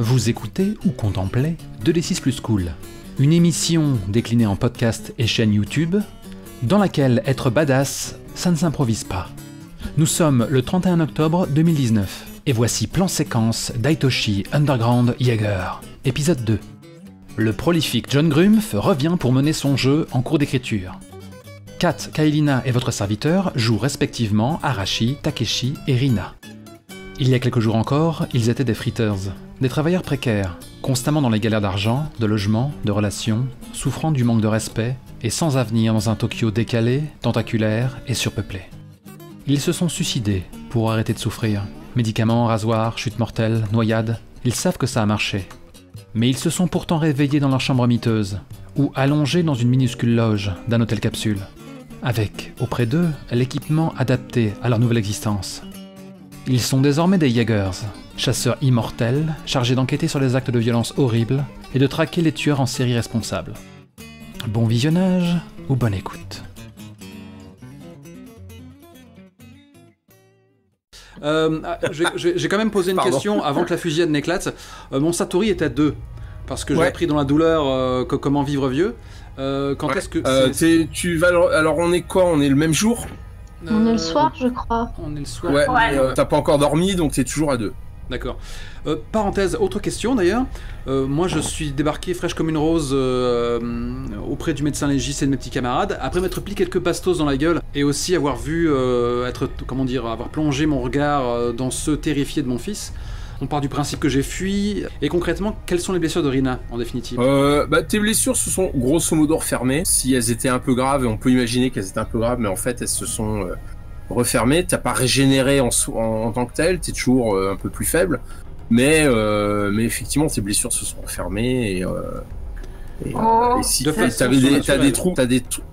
Vous écoutez ou contemplez 2D6 Plus Cool, une émission déclinée en podcast et chaîne YouTube, dans laquelle être badass, ça ne s'improvise pas. Nous sommes le 31 octobre 2019, et voici plan séquence d'Aitoshi Underground Jäger, épisode 2. Le prolifique John Grumpf revient pour mener son jeu en cours d'écriture. Kat, Kaelina et votre serviteur jouent respectivement Arashi, Takeshi et Rina. Il y a quelques jours encore, ils étaient des freeters, des travailleurs précaires, constamment dans les galères d'argent, de logement, de relations, souffrant du manque de respect et sans avenir dans un Tokyo décalé, tentaculaire et surpeuplé. Ils se sont suicidés pour arrêter de souffrir. Médicaments, rasoirs, chutes mortelles, noyades, ils savent que ça a marché. Mais ils se sont pourtant réveillés dans leur chambre miteuse, ou allongés dans une minuscule loge d'un hôtel capsule, avec, auprès d'eux, l'équipement adapté à leur nouvelle existence. Ils sont désormais des Jägers, chasseurs immortels, chargés d'enquêter sur les actes de violence horribles et de traquer les tueurs en série responsables. Bon visionnage ou bonne écoute. J'ai quand même posé une question avant que la fusillade n'éclate. Mon Satori est à 2, parce que j'ai appris dans la douleur comment vivre vieux. Quand est-ce que tu vas alors on est quoi? On est le même jour? On est le soir, je crois. On est le soir. Ouais. T'as pas encore dormi, donc t'es toujours à 2. D'accord. Parenthèse, autre question d'ailleurs. Moi je suis débarqué fraîche comme une rose auprès du médecin légiste et de mes petits camarades, après m'être pris quelques bastos dans la gueule et aussi avoir vu avoir plongé mon regard dans ceux terrifiés de mon fils. On part du principe que j'ai fui, et concrètement, quelles sont les blessures de Rina, en définitive? Tes blessures se sont grosso modo refermées. Si elles étaient un peu graves, et on peut imaginer qu'elles étaient un peu graves, mais en fait, elles se sont refermées. T'as pas régénéré en tant que tel, t'es toujours un peu plus faible, mais effectivement, tes blessures se sont refermées, et si t'as des trous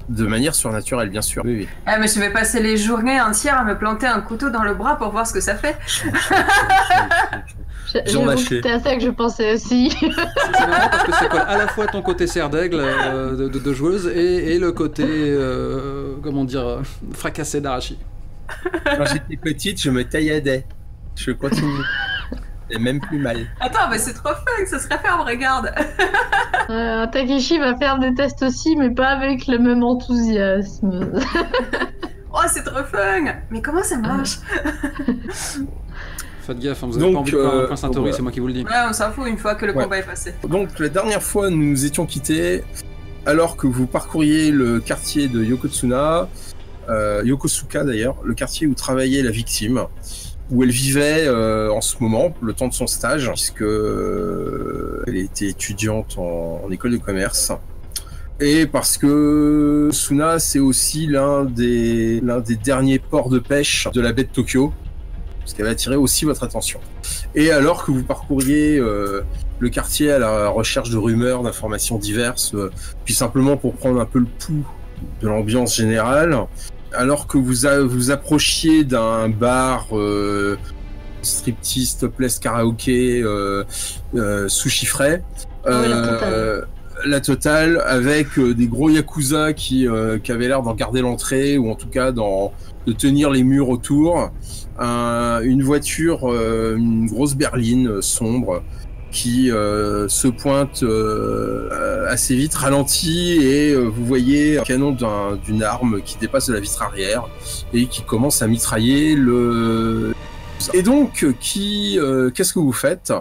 de manière surnaturelle, bien sûr. Oui. Ah, mais je vais passer les journées entières à me planter un couteau dans le bras pour voir ce que ça fait. J'avoue que c'était à ça que je pensais aussi. C'est marrant parce que ça colle à la fois ton côté serre d'aigle de joueuse et le côté fracassé d'Arashi. Quand j'étais petite, je me tailladais. Je continue. Et même plus mal. Attends, mais c'est trop fun, ça se referme, regarde. Takeshi va faire des tests aussi, mais pas avec le même enthousiasme. Oh, c'est trop fun. Mais comment ça marche? Faites gaffe, vous avez pas envie de prendre un point Satori, c'est moi qui vous le dis. Ouais, on s'en fout une fois que le combat est passé. Donc, la dernière fois, nous nous étions quittés alors que vous parcouriez le quartier de Yokosuka d'ailleurs, le quartier où travaillait la victime, où elle vivait en ce moment, le temps de son stage, puisque elle était étudiante en école de commerce. Et parce que Suna, c'est aussi l'un des derniers ports de pêche de la baie de Tokyo, parce qu'elle va attirer aussi votre attention. Et alors que vous parcouriez le quartier à la recherche de rumeurs, d'informations diverses, puis simplement pour prendre un peu le pouls de l'ambiance générale, alors que vous approchiez d'un bar striptease, topless, karaoké, sushi frais, la totale, avec des gros yakuza qui avaient l'air d'en garder l'entrée, ou en tout cas de tenir les murs autour, une voiture, une grosse berline sombre, qui se pointe assez vite, ralentit, et vous voyez un canon d'une arme qui dépasse de la vitre arrière et qui commence à mitrailler le... Et donc, qu'est-ce que vous faites?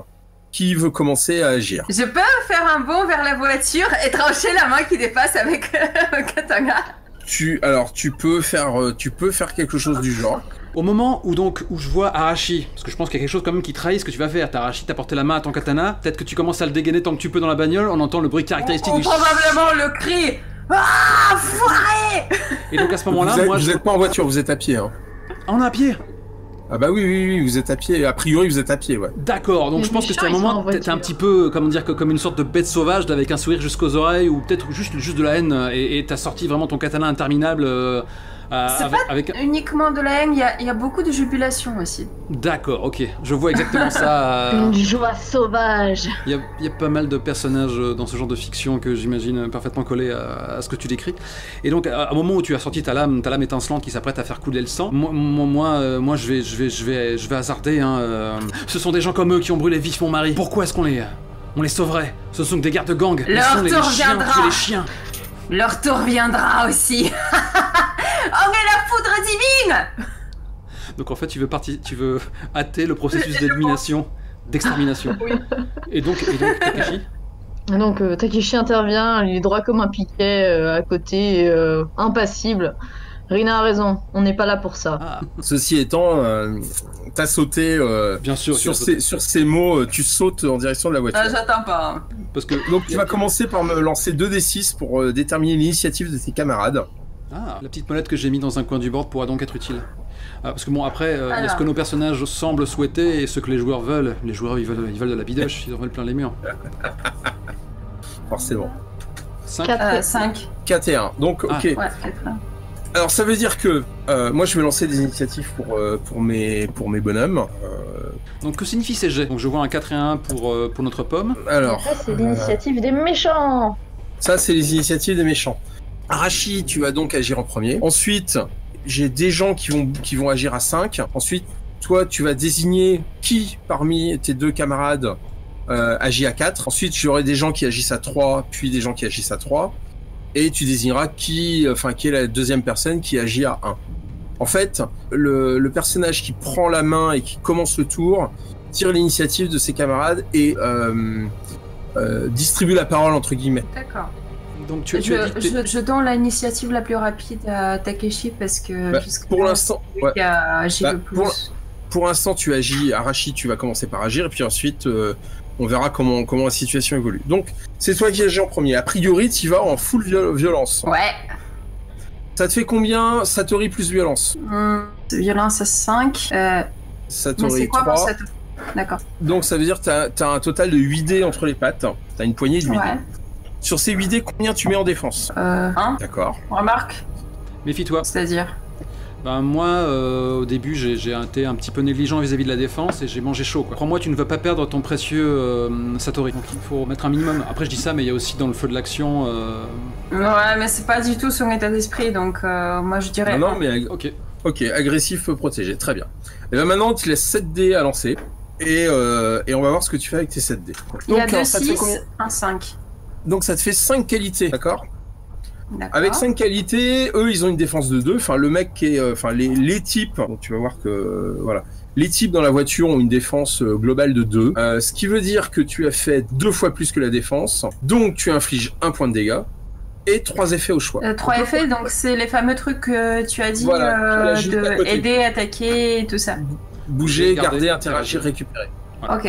Qui veut commencer à agir? Je peux faire un bond vers la voiture et trancher la main qui dépasse avec un katana? Tu peux faire quelque chose du genre. Au moment où je vois Arashi, parce que je pense qu'il y a quelque chose quand même qui trahit ce que tu vas faire. Arashi, t'as porté la main à ton katana, peut-être que tu commences à le dégainer tant que tu peux dans la bagnole, on entend le bruit caractéristique du... Probablement le cri. Ah, foiré! Et donc à ce moment-là, vous êtes pas en voiture, vous êtes à pied. Hein. On est à pied? Ah bah oui, vous êtes à pied. A priori, vous êtes à pied, ouais. D'accord, donc je pense que c'est un moment, t'es un petit peu, comme une sorte de bête sauvage, avec un sourire jusqu'aux oreilles, ou peut-être juste de la haine, et t'as sorti vraiment ton katana interminable C'est pas uniquement de la haine, il y a beaucoup de jubilation aussi. D'accord, ok. Je vois exactement ça. Une joie sauvage. Il y a pas mal de personnages dans ce genre de fiction que j'imagine parfaitement collés à ce que tu décris. Et donc, à un moment où tu as sorti ta lame étincelante qui s'apprête à faire couler le sang, moi je vais hasarder. Hein, ce sont des gens comme eux qui ont brûlé vif mon mari. Pourquoi est-ce qu'on les sauverait? Ce sont que des gardes de gang. Leur tour viendra. Les chiens. Leur tour viendra aussi. Oh mais la foudre divine! Donc en fait, tu veux hâter le processus d'élimination, d'extermination. Oui. Et donc Takeshi? Donc Takeshi intervient, il est droit comme un piquet à côté, impassible. Rina a raison, on n'est pas là pour ça. Ah. Ceci étant, t'as sauté. Bien sûr. Sur ces mots, tu sautes en direction de la voiture. J'attends pas. Parce que donc tu vas commencer par me lancer 2d6 pour déterminer l'initiative de tes camarades. Ah, la petite molette que j'ai mis dans un coin du board pourra donc être utile. Parce que bon, après, il y a ce que nos personnages semblent souhaiter et ce que les joueurs veulent. Les joueurs, ils veulent de la bidoche, ils en veulent plein les murs. Forcément. 5. 4 et 1. Donc, ok. Ouais, 4. Alors, ça veut dire que moi, je vais lancer des initiatives pour mes bonhommes. Donc, que signifie ces jets? Donc, je vois un 4 et 1 pour notre pomme. Alors. Ça, c'est l'initiative des méchants. Ça, c'est les initiatives des méchants. Arashi, tu vas donc agir en premier. Ensuite, j'ai des gens qui vont agir à 5. Ensuite, toi, tu vas désigner qui parmi tes deux camarades agit à 4. Ensuite, j'aurai des gens qui agissent à 3, puis des gens qui agissent à 3. Et tu désigneras qui est la deuxième personne qui agit à 1. En fait, le personnage qui prend la main et qui commence le tour tire l'initiative de ses camarades et distribue la parole, entre guillemets. D'accord. Donc je donne l'initiative la plus rapide à Takeshi parce que pour l'instant, qui a agi le plus. Pour l'instant, tu agis. Arashi, tu vas commencer par agir et puis ensuite, on verra comment la situation évolue. Donc, c'est toi qui agis en premier. A priori, tu vas en full violence. Ouais. Ça te fait combien, Satori plus violence? Violence à 5. Satori 3. D'accord. Donc, ça veut dire que t'as un total de 8 dés entre les pattes. T'as une poignée de 8 dés. Sur ces 8 dés, combien tu mets en défense? 1. D'accord. Remarque. Méfie-toi. C'est-à-dire Ben moi, au début, j'ai été un petit peu négligent vis-à-vis de la défense et j'ai mangé chaud. Crois-moi, tu ne veux pas perdre ton précieux Satori. Donc il faut mettre un minimum. Après, je dis ça, mais il y a aussi dans le feu de l'action... Ouais, mais c'est pas du tout son état d'esprit, donc moi je dirais... Non, mais... Ok, agressif protégé, très bien. Et ben maintenant, tu laisses 7 dés à lancer et on va voir ce que tu fais avec tes 7 dés. Il y a 2 6, un 5. Donc ça te fait 5 qualités, d'accord? Avec 5 qualités, eux ils ont une défense de 2. Enfin, le mec qui est. Enfin, les types. Donc tu vas voir que. Voilà. Les types dans la voiture ont une défense globale de 2. Ce qui veut dire que tu as fait 2 fois plus que la défense. Donc tu infliges 1 point de dégâts. Et 3 effets au choix. 3 effets, donc c'est les fameux trucs que tu as dit de aider, attaquer et tout ça. Bouger, garder, interagir, récupérer. Ok.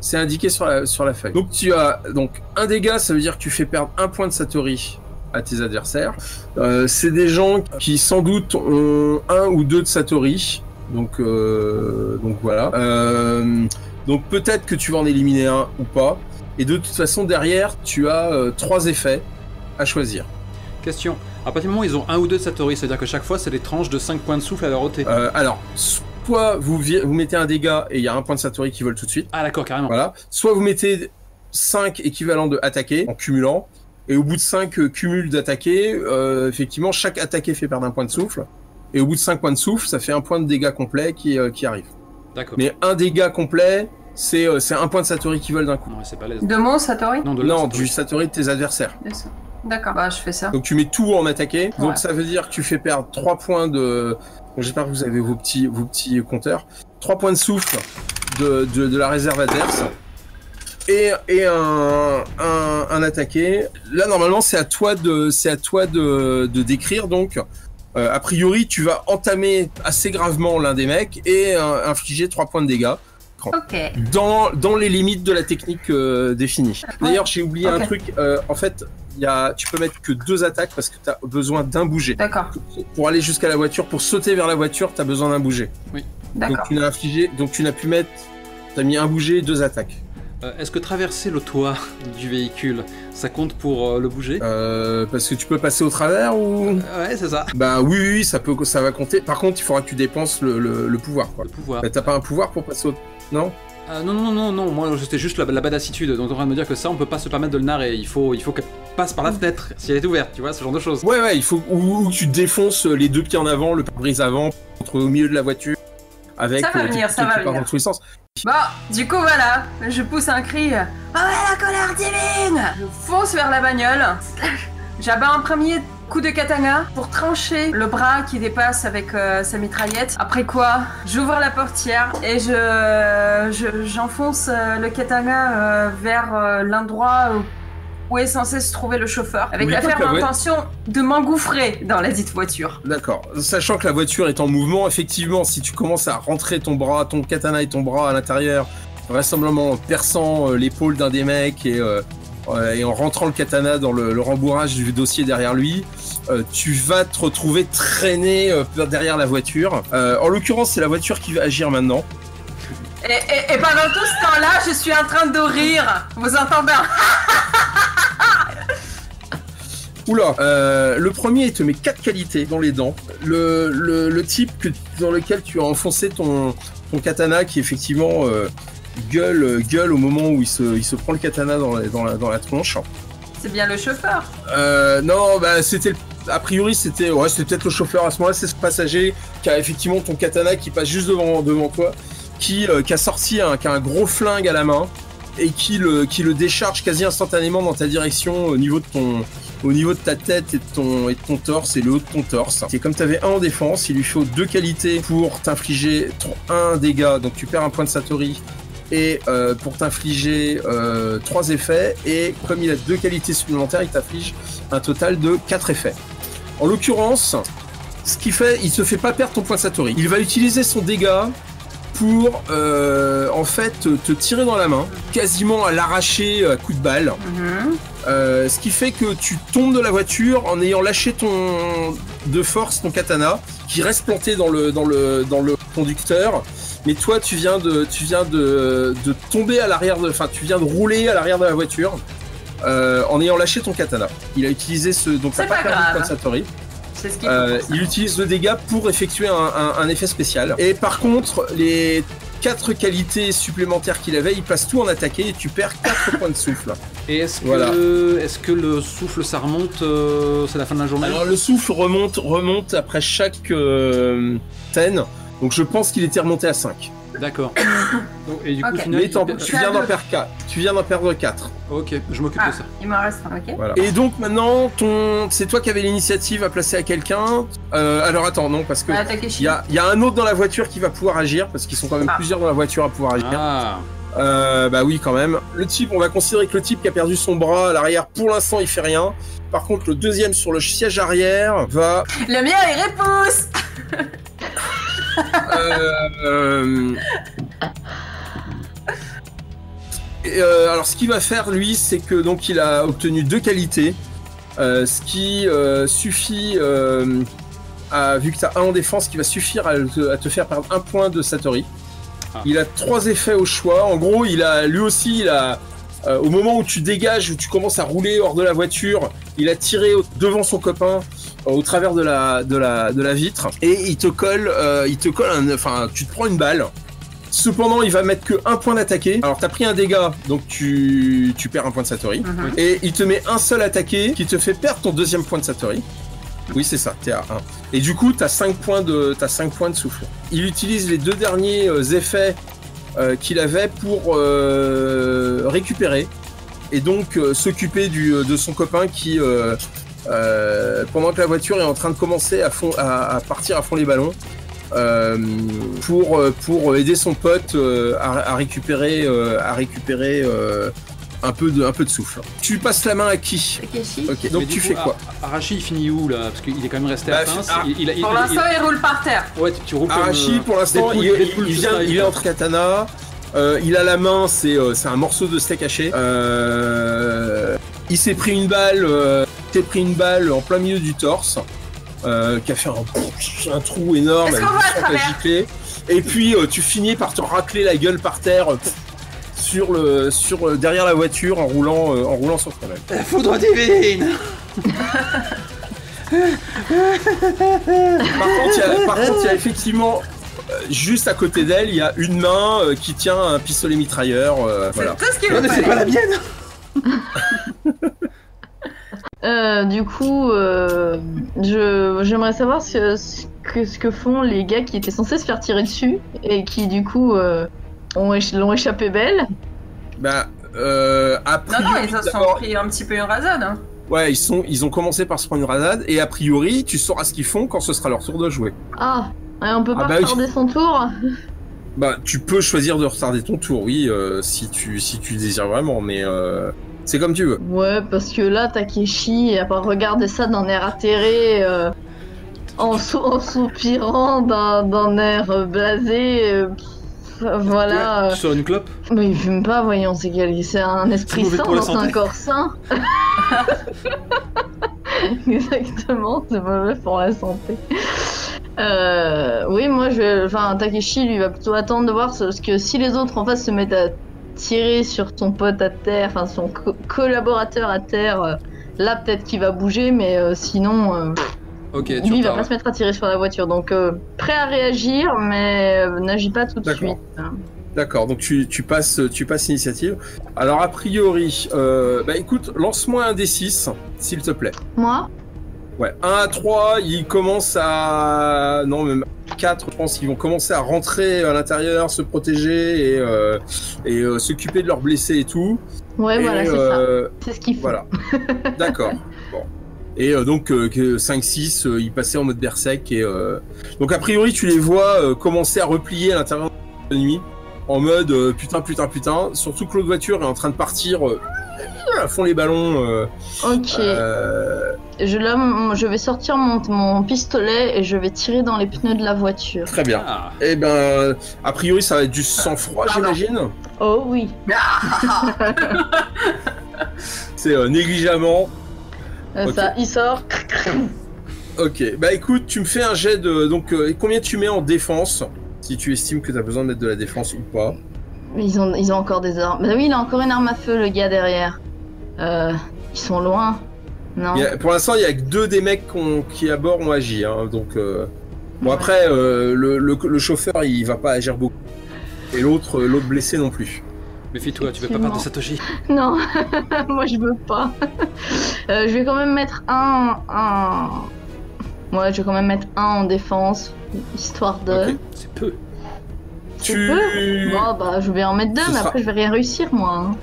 C'est indiqué sur la feuille. Donc tu as un dégât, ça veut dire que tu fais perdre 1 point de Satori à tes adversaires. C'est des gens qui sans doute ont 1 ou 2 de Satori. Donc voilà. Donc peut-être que tu vas en éliminer un ou pas. Et de toute façon derrière tu as 3 effets à choisir. Question. À partir du moment où ils ont 1 ou 2 de Satori, c'est-à-dire que chaque fois c'est des tranches de 5 points de souffle à leur ôter. Alors, soit vous mettez un dégât et il y a 1 point de Satori qui vole tout de suite. Ah d'accord, carrément. Voilà. Soit vous mettez 5 équivalents de attaquer en cumulant. Et au bout de 5 cumuls d'attaquer, effectivement, chaque attaqué fait perdre 1 point de souffle. Et au bout de 5 points de souffle, ça fait 1 point de dégâts complet qui arrive. D'accord. Mais un dégât complet, c'est 1 point de Satori qui vole d'un coup. Non, c'est pas l'aise. De mon Satori? Non, du Satori de tes adversaires. D'accord, bah je fais ça. Donc tu mets tout en attaqué. Ouais. Donc ça veut dire que tu fais perdre 3 points de... J'espère que vous avez vos petits compteurs. 3 points de souffle de la réserve adverse. Et un attaqué. Là normalement c'est à toi de décrire. Donc a priori tu vas entamer assez gravement l'un des mecs et infliger 3 points de dégâts. Ok. Dans les limites de la technique définie. D'ailleurs j'ai oublié un truc. En fait tu peux mettre que 2 attaques parce que tu as besoin d'un bouger. D'accord. Pour aller jusqu'à la voiture, pour sauter vers la voiture, tu as besoin d'un bouger. Oui. D'accord. Donc tu n'as pu mettre. Tu as mis un bouger et 2 attaques. Est-ce que traverser le toit du véhicule, ça compte pour le bouger? Parce que tu peux passer au travers ou... Ouais, c'est ça. Bah oui, ça va compter. Par contre, il faudra que tu dépenses le pouvoir, quoi. Le pouvoir. Bah, t'as pas un pouvoir pour passer au... Non? Non, moi c'était juste la badassitude, donc t'es en train de me dire que ça on peut pas se permettre de le narrer, il faut qu'elle passe par la fenêtre si elle est ouverte, tu vois, ce genre de choses. Ouais, il faut ou tu défonces les deux pieds en avant, le pare-brise avant, au milieu de la voiture, avec ça va venir. dans tous les sens. Bon, du coup voilà, je pousse un cri. Oh la colère divine! Je fonce vers la bagnole, j'abats un premier coup de katana pour trancher le bras qui dépasse avec sa mitraillette. Après quoi, j'ouvre la portière et j'enfonce le katana vers l'endroit où est censé se trouver le chauffeur, avec la ferme intention de m'engouffrer dans la dite voiture. D'accord. Sachant que la voiture est en mouvement, effectivement, si tu commences à rentrer ton katana et ton bras à l'intérieur, vraisemblablement en perçant l'épaule d'un des mecs et en rentrant le katana dans le rembourrage du dossier derrière lui, tu vas te retrouver traîné derrière la voiture. En l'occurrence, c'est la voiture qui va agir maintenant. Et pendant tout ce temps-là, je suis en train de rire. Vous entendez? Oula, le premier, il te met 4 qualités dans les dents. Le type dans lequel tu as enfoncé ton katana, qui effectivement gueule au moment où il se prend le katana dans la tronche. C'est bien le chauffeur. Non, bah a priori c'était peut-être le chauffeur à ce moment-là, c'est ce passager qui a effectivement ton katana qui passe juste devant toi, qui a sorti qui a un gros flingue à la main et qui le décharge quasi instantanément dans ta direction au niveau de ta tête et de ton torse et le haut de ton torse. Et comme tu avais 1 en défense, il lui faut 2 qualités pour t'infliger 1 dégât, donc tu perds 1 point de Satori, et pour t'infliger 3 effets, et comme il a 2 qualités supplémentaires, il t'inflige un total de 4 effets. En l'occurrence, ce qu'il fait, il se fait pas perdre ton point de Satori. Il va utiliser son dégât pour en fait te tirer dans la main, quasiment à l'arracher à coups de balle. Ce qui fait que tu tombes de la voiture en ayant lâché de force ton katana, qui reste planté dans le conducteur. Mais toi, tu viens de tomber à l'arrière tu viens de rouler à l'arrière de la voiture en ayant lâché ton katana. Il a utilisé donc t'as pas perdu de point de Satori. C'est ce qu'il il utilise le dégât pour effectuer un effet spécial. Et par contre, les 4 qualités supplémentaires qu'il avait, il passe tout en attaqué et tu perds 4 points de souffle. Et est-ce que le souffle, ça remonte, c'est la fin de la journée? Alors le souffle remonte après chaque scène, donc je pense qu'il était remonté à 5. D'accord. Et du coup, mais tu viens d'en perdre 4. Tu viens d'en perdre 4. Ok, je m'occupe de ça. Il m'en reste un, ok. Voilà. Et donc maintenant, c'est toi qui avais l'initiative à placer à quelqu'un. Alors attends, non, parce que il y a un autre dans la voiture qui va pouvoir agir, parce qu'ils sont quand même plusieurs dans la voiture à pouvoir agir. Bah oui, quand même. Le type, on va considérer que le type qui a perdu son bras à l'arrière, pour l'instant, il fait rien. Par contre, le deuxième sur le siège arrière va... Le mien, il repousse. Alors ce qu'il va faire lui, c'est que donc il a obtenu 2 qualités, ce qui suffit vu que tu as 1 en défense, qui va suffire à te faire perdre 1 point de Satori. Il a 3 effets au choix. En gros, lui aussi au moment où tu dégages, où tu commences à rouler hors de la voiture, il a tiré devant son copain au travers de la vitre, et il te colle tu te prends une balle. Cependant, il va mettre que 1 point d'attaqué. Alors t'as pris un dégât, donc tu perds 1 point de Satori. Et il te met un seul attaqué qui te fait perdre ton 2e point de Satori. Oui, c'est ça, t'es à 1. Et du coup, t'as 5 points de souffle. Il utilise les 2 derniers effets qu'il avait pour récupérer et donc s'occuper de son copain qui pendant que la voiture est en train de commencer à partir à fond les ballons, pour aider son pote à récupérer un peu de souffle. Tu passes la main à qui? Ok, donc tu fais quoi? Arashi, il finit où là? Parce qu'il est quand même resté à pince. Pour l'instant, il roule par terre. Ouais, tu roules comme Arashi, pour l'instant, il est entre katana. Il a la main, c'est un morceau de steak haché. Il s'est pris une balle en plein milieu du torse, qui a fait un trou énorme avec du sang à gicler. Et puis tu finis par te racler la gueule par terre derrière la voiture en roulant sur toi-même. La foudre divine. Par contre, il y a effectivement juste à côté d'elle, il y a une main qui tient un pistolet mitrailleur. Voilà. C'est tout ce qu'il Non, mais c'est pas la mienne. Du coup, j'aimerais savoir ce que font les gars qui étaient censés se faire tirer dessus et qui du coup l'ont échappé belle. Bah, après. Non, ils se sont pris un petit peu une rasade. Hein. Ouais, ils ont commencé par se prendre une rasade et a priori, tu sauras ce qu'ils font quand ce sera leur tour de jouer. Ah, et on peut pas retarder son tour. Bah, tu peux choisir de retarder ton tour, oui, si tu le désires vraiment, mais c'est comme tu veux. Ouais, parce que là, Takeshi, à part regarder ça d'un air atterré, en soupirant d'un air blasé, voilà. Tu sors une clope? Mais il fume pas, voyons, c'est un esprit sain dans un corps sain. Exactement, c'est mauvais pour la santé. Oui, moi, Takeshi, lui, va plutôt attendre de voir parce que si les autres en face se mettent à tirer sur son pote à terre, enfin son collaborateur à terre, là peut-être qu'il va bouger, mais sinon, okay, lui, il va pas se mettre à tirer sur la voiture. Donc, prêt à réagir, mais n'agit pas tout de suite. D'accord, donc tu passes l'initiative. Alors, a priori, bah écoute, lance-moi un D6, s'il te plaît. Moi? Ouais, 1 à 3, ils commencent à... Non, même 4, je pense qu'ils vont commencer à rentrer à l'intérieur, se protéger et s'occuper de leurs blessés et tout. Ouais, et voilà, c'est ça. C'est ce qu'il faut. Voilà. D'accord. Bon. Et donc 5-6, ils passaient en mode berserk. Et, donc a priori, tu les vois commencer à replier à l'intérieur de la nuit. En mode putain. Surtout que l'autre voiture est en train de partir à fond les ballons. Ok. Je vais sortir mon pistolet et je vais tirer dans les pneus de la voiture. Très bien. Et ben, a priori, ça va être du sang-froid, j'imagine. Oh oui. C'est négligemment. Okay. Ça, il sort. Ok. Bah écoute, tu me fais un jet de. Donc, combien tu mets en défense, si tu estimes que tu as besoin de mettre de la défense ou pas. Ils ont encore des armes. Bah oui, il a encore une arme à feu, le gars derrière. Ils sont loin. Non. Pour l'instant, il y a que 2 des mecs qui à bord ont agi. Hein, donc, bon, après, le chauffeur, il va pas agir beaucoup. Et l'autre blessé non plus. Méfie-toi, tu veux pas perdre Satoshi. Non, moi je veux pas. Je vais quand même mettre un. Ouais, je vais quand même mettre un en défense, histoire de. Okay. C'est peu. Bon, bah, je vais en mettre 2, mais après je vais rien réussir, moi. Hein.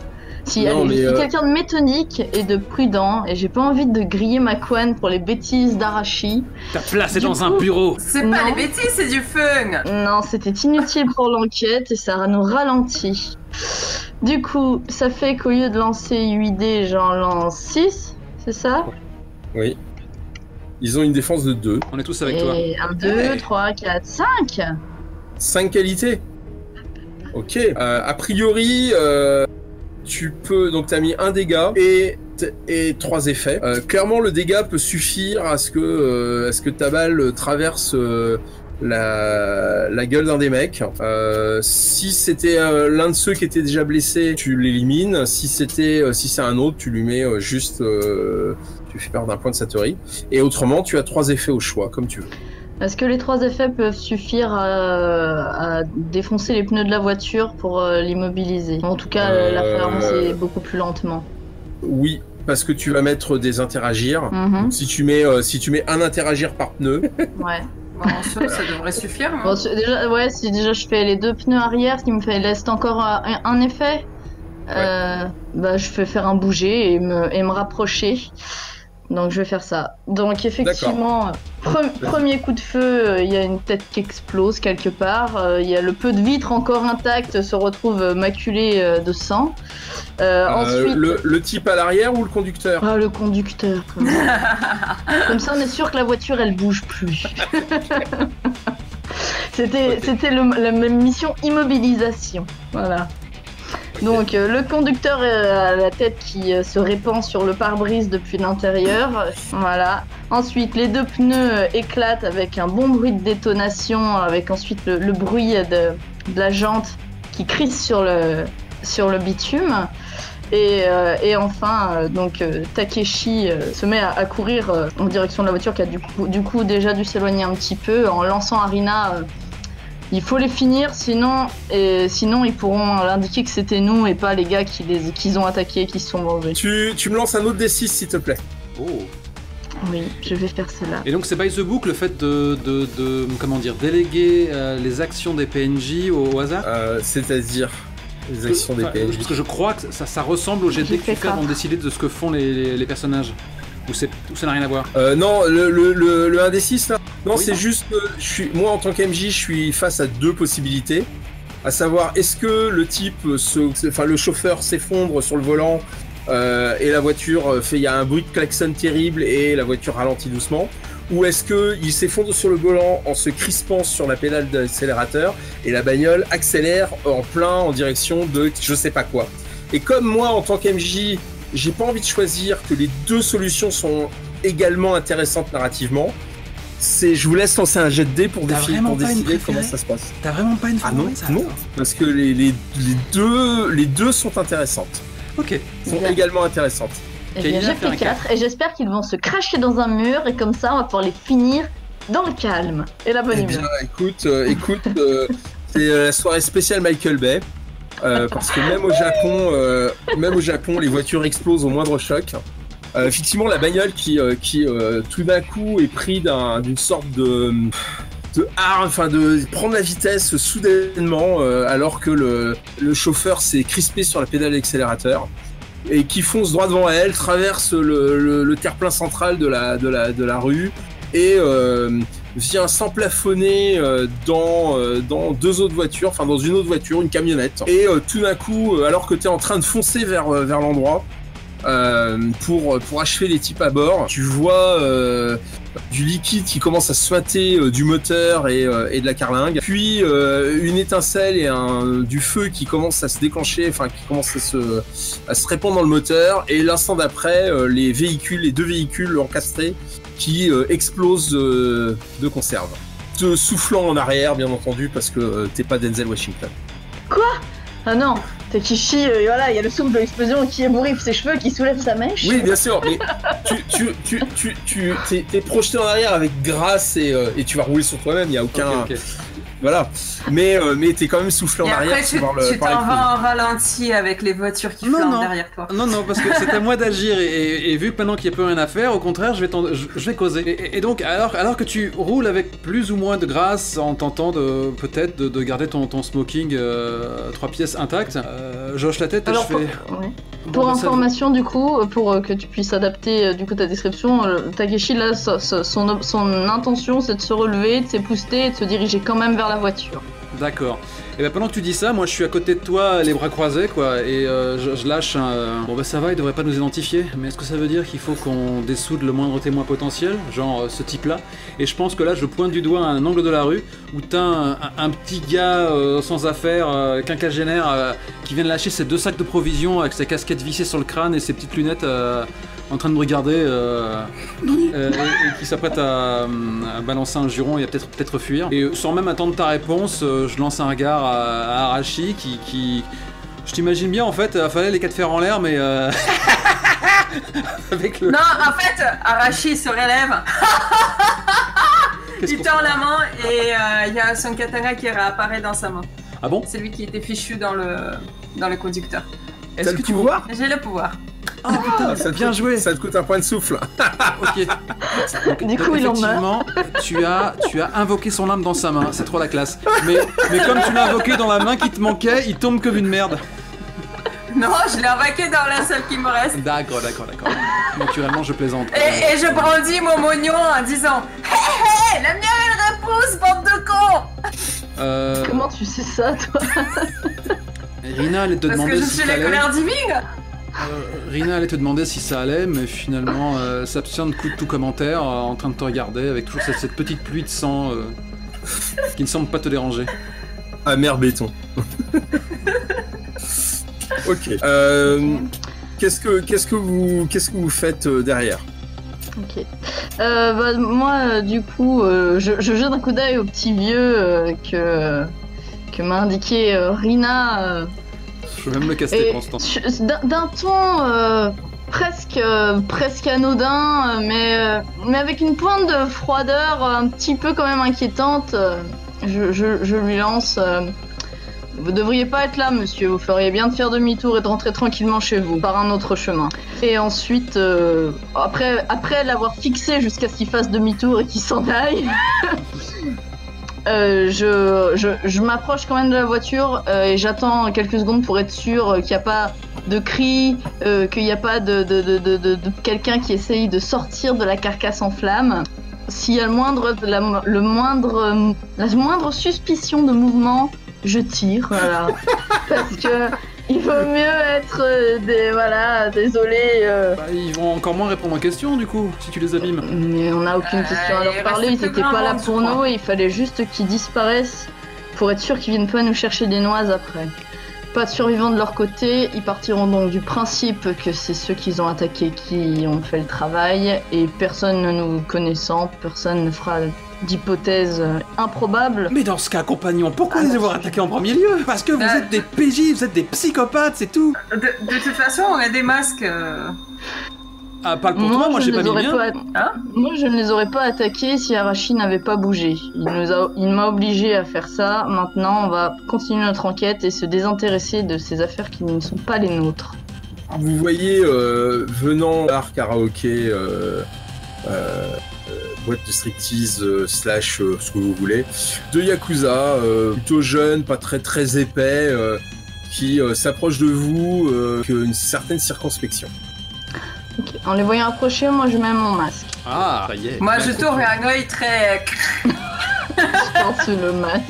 Si je suis quelqu'un de méthodique et de prudent, et j'ai pas envie de griller ma couenne pour les bêtises d'Arashi. Ta place est dans un bureau. C'est pas les bêtises, c'est du fun. Non, c'était inutile pour l'enquête et ça nous ralentit. Du coup, ça fait qu'au lieu de lancer 8 dés, j'en lance 6, c'est ça? Oui. Ils ont une défense de 2. On est tous avec toi. 1, 2, 3, 4, 5. 5 qualités. Ok. A priori, tu peux... Donc, tu as mis 1 dégât et 3 effets. Clairement, le dégât peut suffire à ce que ta balle traverse la gueule d'un des mecs. Si c'était l'un de ceux qui était déjà blessé, tu l'élimines. Si c'est un autre, tu lui mets juste... tu fais perdre un point de satori. Et autrement, tu as 3 effets au choix, comme tu veux. Est-ce que les 3 effets peuvent suffire à défoncer les pneus de la voiture pour l'immobiliser? En tout cas, la faire avancer beaucoup plus lentement. Oui, parce que tu vas mettre des interagir. Donc, si tu mets un interagir par pneu. Ouais. Bon, ça devrait suffire. Hein. Bon, si déjà je fais les 2 pneus arrière, ce qui me laisse encore un effet, bah, je vais faire un bouger et me rapprocher. Donc je vais faire ça. Donc effectivement, premier coup de feu, il y a une tête qui explose quelque part. Il y a le peu de vitre encore intact se retrouve maculé de sang. Ensuite, le type à l'arrière ou le conducteur? Ah, le conducteur. Comme ça, on est sûr que la voiture, elle bouge plus. C'était la même mission immobilisation. Voilà. Donc le conducteur a la tête qui se répand sur le pare-brise depuis l'intérieur. Voilà. Ensuite, les 2 pneus éclatent avec un bon bruit de détonation, avec ensuite le bruit de la jante qui crisse sur sur le bitume. Et enfin, Takeshi se met à courir en direction de la voiture qui a du coup déjà dû s'éloigner un petit peu en lançant à Rina. Il faut les finir, sinon ils pourront indiquer que c'était nous et pas les gars qu'ils ont attaqués et qui se sont vengés. Tu me lances un autre D6 s'il te plaît. Oh. Oui, je vais faire cela. Et donc c'est by the book le fait de déléguer les actions des PNJ au hasard. C'est-à-dire les actions des PNJ. Parce que je crois que ça ressemble au jet de dés que tu fais avant de décider de ce que font les personnages. Ou ça n'a rien à voir. Non, le 1d6 là. Non, oui, c'est non. Juste, moi en tant qu'MJ, je suis face à deux possibilités. À savoir, est-ce que le type, le chauffeur s'effondre sur le volant et la voiture il y a un bruit de klaxon terrible et la voiture ralentit doucement, ou est-ce qu'il s'effondre sur le volant en se crispant sur la pédale d'accélérateur et la bagnole accélère en plein en direction de je sais pas quoi. Et comme moi en tant qu'MJ, j'ai pas envie de choisir que les deux solutions sont également intéressantes narrativement, je vous laisse lancer un jet de dés pour décider comment ça se passe. T'as vraiment pas une favorite? Non, parce que les deux sont intéressantes. Ok. Sont également intéressantes. Eh bien, j'ai fait 4 et j'espère qu'ils vont se cracher dans un mur et comme ça on va pouvoir les finir dans le calme et la bonne humeur. Écoute, c'est la soirée spéciale Michael Bay. Parce que même au Japon, les voitures explosent au moindre choc. Effectivement, la bagnole qui tout d'un coup est pris d'une sorte de prendre la vitesse soudainement alors que le chauffeur s'est crispé sur la pédale d'accélérateur et qui fonce droit devant elle, traverse le terre-plein central de la rue et vient s'emplafonner dans deux autres voitures, enfin dans une autre voiture, une camionnette. Et tout d'un coup, alors que tu es en train de foncer vers l'endroit pour achever les types à bord, tu vois du liquide qui commence à suinter du moteur et de la carlingue, puis une étincelle et du feu qui commence à se déclencher, enfin qui commence à se répandre dans le moteur, et l'instant d'après, les deux véhicules encastrés qui explosent de conserve, te soufflant en arrière bien entendu parce que t'es pas Denzel Washington. Quoi? Ah non, Takeshi, voilà, il y a le souffle de l'explosion qui ébouriffe ses cheveux, qui soulève sa mèche. Oui, bien sûr, mais t'es projeté en arrière avec grâce et tu vas rouler sur toi-même, il y a aucun... Okay. Voilà, mais t'es quand même soufflé en arrière. Et après, tu t'en vas en ralenti avec les voitures qui flambent derrière toi. Non, parce que c'est à moi d'agir et vu que maintenant qu'il n'y a plus rien à faire, au contraire, je vais causer. Et donc, alors que tu roules avec plus ou moins de grâce en tentant peut-être de garder ton smoking 3 pièces intact, je hoche la tête et alors, je fais... Pour information, du coup, pour que tu puisses adapter du coup ta description, Takeshi, là, son intention, c'est de se relever, de s'épouster et de se diriger quand même vers la voiture. D'accord. Et ben pendant que tu dis ça, moi je suis à côté de toi, les bras croisés, quoi, et je lâche un... Bon bah ça va, il devrait pas nous identifier, mais est-ce que ça veut dire qu'il faut qu'on dessoude le moindre témoin potentiel, genre ce type-là? Et je pense que là, je pointe du doigt à un angle de la rue, où t'as un petit gars sans affaires, quinquagénaire, qui vient de lâcher ses 2 sacs de provisions avec sa casquette vissée sur le crâne et ses petites lunettes en train de me regarder, et qui s'apprête à balancer un juron et à peut-être fuir. Et sans même attendre ta réponse, je lance un regard à Arashi qui... Je t'imagine bien en fait, fallait les 4 fers en l'air, mais avec le... Non, en fait, Arashi se relève. Il tend la main et il y a son katana qui réapparaît dans sa main. Ah bon? C'est lui qui était fichu dans le conducteur. Est-ce que tu vois? J'ai le pouvoir. Oh putain, ça bien joué. Ça te coûte un point de souffle. Ok. Du coup, il en effectivement, tu as invoqué son âme dans sa main, c'est trop la classe. Mais comme tu l'as invoqué dans la main qui te manquait, il tombe comme une merde. Non, je l'ai invoqué dans la seule qui me reste. D'accord. Naturellement, je plaisante. Et je brandis mon mognon en disant hé, la mienne elle repousse, bande de cons. Comment tu sais ça, toi? Rina allait te demander Parce que je suis la colère divine. Rina allait te demander si ça allait, mais finalement s'abstient de tout commentaire, en train de te regarder avec toujours cette petite pluie de sang qui ne semble pas te déranger. Amer béton. Ok. Qu'est-ce que vous faites derrière? Ok. Moi, du coup, je jette un coup d'œil au petit vieux que m'a indiqué Rina. Je vais même me caster pour l'instant. D'un ton presque anodin, mais avec une pointe de froideur un petit peu quand même inquiétante, je lui lance... Vous devriez pas être là, monsieur. Vous feriez bien de faire demi-tour et de rentrer tranquillement chez vous, par un autre chemin. Et ensuite, après l'avoir fixé jusqu'à ce qu'il fasse demi-tour et qu'il s'en aille, je m'approche quand même de la voiture et j'attends quelques secondes pour être sûr qu'il n'y a pas de cris, qu'il n'y a pas de quelqu'un qui essaye de sortir de la carcasse en flammes. S'il y a la moindre suspicion de mouvement, je tire, voilà. Parce que il vaut mieux être désolé. Ils vont encore moins répondre aux questions du coup, si tu les abîmes. Mais on n'a aucune question à leur parler, ils étaient pas là pour nous et il fallait juste qu'ils disparaissent pour être sûr qu'ils viennent pas nous chercher des noises après. Pas de survivants de leur côté, ils partiront donc du principe que c'est ceux qu'ils ont attaqués qui ont fait le travail et personne ne nous connaissant, personne ne fera d'hypothèse improbable. Mais dans ce cas, compagnon, pourquoi les avoir attaqués en premier lieu? Parce que vous êtes des PJ, vous êtes des psychopathes, c'est tout. De toute façon, on a des masques. Ah, pas pour toi, moi j'ai pas mis le mien. Moi je ne les aurais pas attaqués si Arashi n'avait pas bougé. Il m'a obligé à faire ça. Maintenant, on va continuer notre enquête et se désintéresser de ces affaires qui ne sont pas les nôtres. Vous voyez, venant bar karaoké, boîte de striptease / ce que vous voulez, deux yakuza plutôt jeunes, pas très épais, qui s'approchent de vous avec une certaine circonspection. Okay. En les voyant approcher, moi je mets mon masque. Ah, ça y est. Moi je tourne un œil très... Je pense le masque.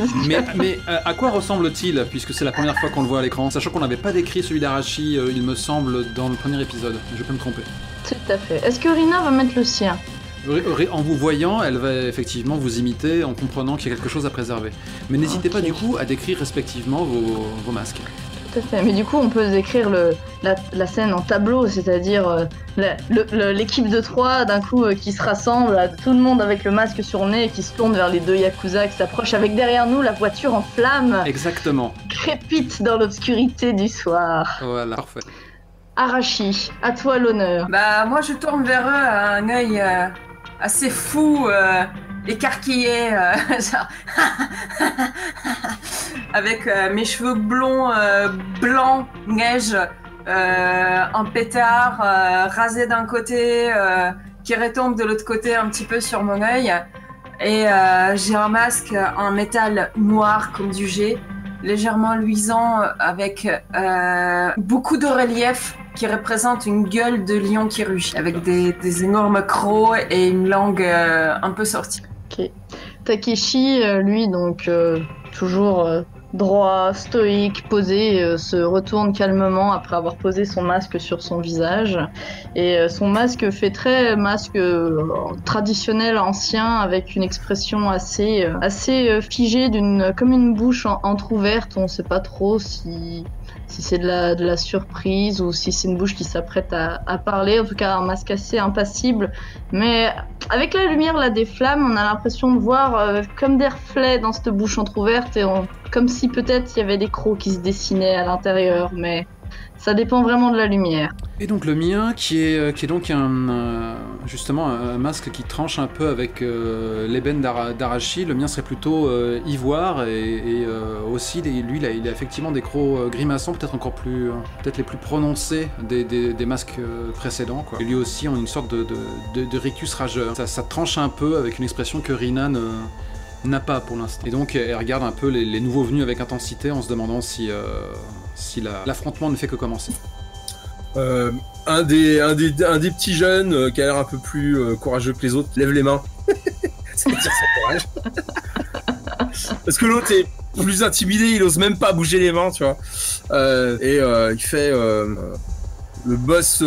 Mais à quoi ressemble-t-il, puisque c'est la première fois qu'on le voit à l'écran, sachant qu'on n'avait pas décrit celui d'Arashi, il me semble, dans le premier épisode. Je peux me tromper. Tout à fait. Est-ce que Rina va mettre le sien? En vous voyant, elle va effectivement vous imiter en comprenant qu'il y a quelque chose à préserver. Mais n'hésitez pas du coup à décrire respectivement vos masques. Tout à fait, mais du coup on peut décrire la scène en tableau, c'est-à-dire l'équipe de 3 d'un coup qui se rassemble, tout le monde avec le masque sur le nez et qui se tourne vers les deux yakuza qui s'approchent avec derrière nous la voiture en flammes. Exactement. Crépite dans l'obscurité du soir. Voilà, parfait. Arashi, à toi l'honneur. Bah moi je tourne vers eux à un œil assez fou, écarquillé, genre avec mes cheveux blonds, blancs, neige, un pétard rasé d'un côté, qui retombe de l'autre côté un petit peu sur mon œil, et j'ai un masque en métal noir comme du jet, légèrement luisant, avec beaucoup de relief qui représente une gueule de lion qui rugit, avec des énormes crocs et une langue un peu sortie. Ok. Takeshi, lui, donc toujours droit, stoïque, posé, se retourne calmement après avoir posé son masque sur son visage. Et son masque fait très masque traditionnel ancien, avec une expression assez figée, comme une bouche entrouverte. On ne sait pas trop si c'est de la surprise ou si c'est une bouche qui s'apprête à parler. En tout cas, un masque assez impassible. Mais avec la lumière là, des flammes, on a l'impression de voir comme des reflets dans cette bouche entrouverte, et comme si peut-être il y avait des crocs qui se dessinaient à l'intérieur, mais ça dépend vraiment de la lumière. Et donc le mien, qui est donc justement un masque qui tranche un peu avec l'ébène d'Arashi. Le mien serait plutôt ivoire et aussi lui il a effectivement des crocs grimaçants, peut-être les plus prononcés des masques précédents, quoi. Et lui aussi ont une sorte de rictus rageur. Ça tranche un peu avec une expression que Rina n'a pas pour l'instant. Et donc elle regarde un peu les nouveaux venus avec intensité en se demandant si l'affrontement ne fait que commencer. Un des petits jeunes qui a l'air un peu plus courageux que les autres lève les mains. Ça veut dire son courage. Parce que l'autre est plus intimidé, il ose même pas bouger les mains, tu vois. Il fait le boss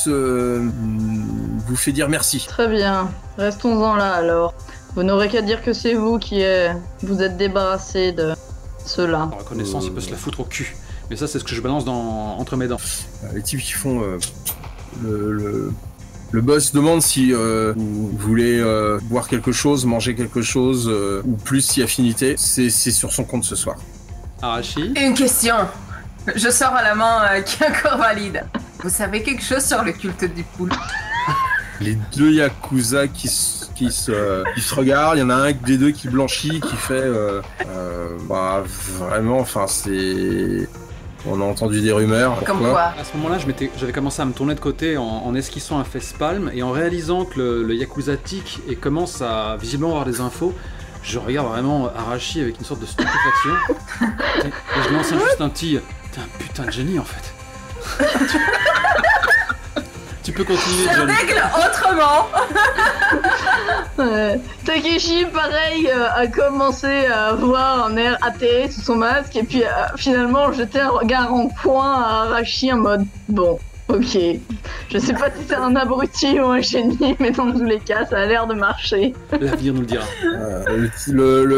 vous fait dire merci. Très bien, restons-en là alors. Vous n'aurez qu'à dire que c'est vous qui vous êtes débarrassé de cela. En reconnaissance, il peut se la foutre au cul. Mais ça, c'est ce que je balance entre mes dents. Les types qui font... le boss demande si vous voulez boire quelque chose, manger quelque chose, ou plus si affinité. C'est sur son compte ce soir. Arashi ? Une question. Je sors à la main qui est encore valide. Vous savez quelque chose sur le culte du poulpe? Les deux Yakuza qui se regardent, il y en a un des deux qui blanchit, qui fait... bah, vraiment, enfin, c'est... On a entendu des rumeurs. Comme quoi? À ce moment-là, j'avais commencé à me tourner de côté en esquissant un facepalm et en réalisant que le Yakuza tic et commence à visiblement avoir des infos. Je regarde vraiment Arashi avec une sorte de stupéfaction et je lance juste un petit... T'es un putain de génie en fait. Tu peux continuer, Je John. règle autrement. Takeshi, pareil, a commencé à avoir un air atterré sous son masque et puis finalement jeter un regard en coin à Arashi en mode bon, ok. Je sais pas si c'est un abruti ou un génie, mais dans tous les cas, ça a l'air de marcher. L'avenir nous le dira.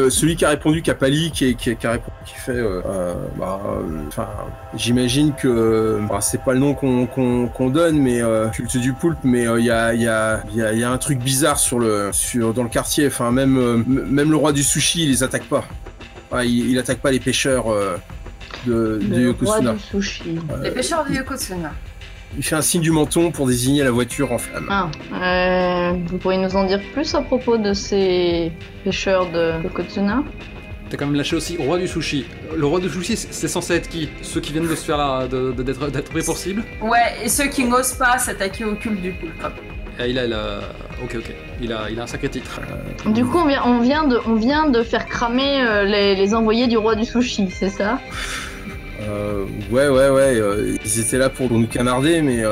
Celui qui a répondu, Kapali, qui fait... j'imagine que... c'est pas le nom qu'on donne, mais culte du poulpe, mais il y a un truc bizarre dans le quartier. Enfin, même le roi du sushi, il les attaque pas. Il attaque pas les pêcheurs de Yokozuna. Roi du sushi. Les pêcheurs de Yokozuna. Il fait un signe du menton pour désigner la voiture en flamme. Vous pourriez nous en dire plus à propos de ces pêcheurs de Yokozuna? T'as quand même lâché aussi roi du sushi. Le roi du sushi, c'est censé être qui? Ceux qui viennent de se faire d'être pris pour cible? Ouais, et ceux qui n'osent pas s'attaquer au culte du poulpe. Ok. Il a un sacré titre. Du coup, on vient de faire cramer les envoyés du roi du sushi, c'est ça? Ouais, ils étaient là pour nous canarder, mais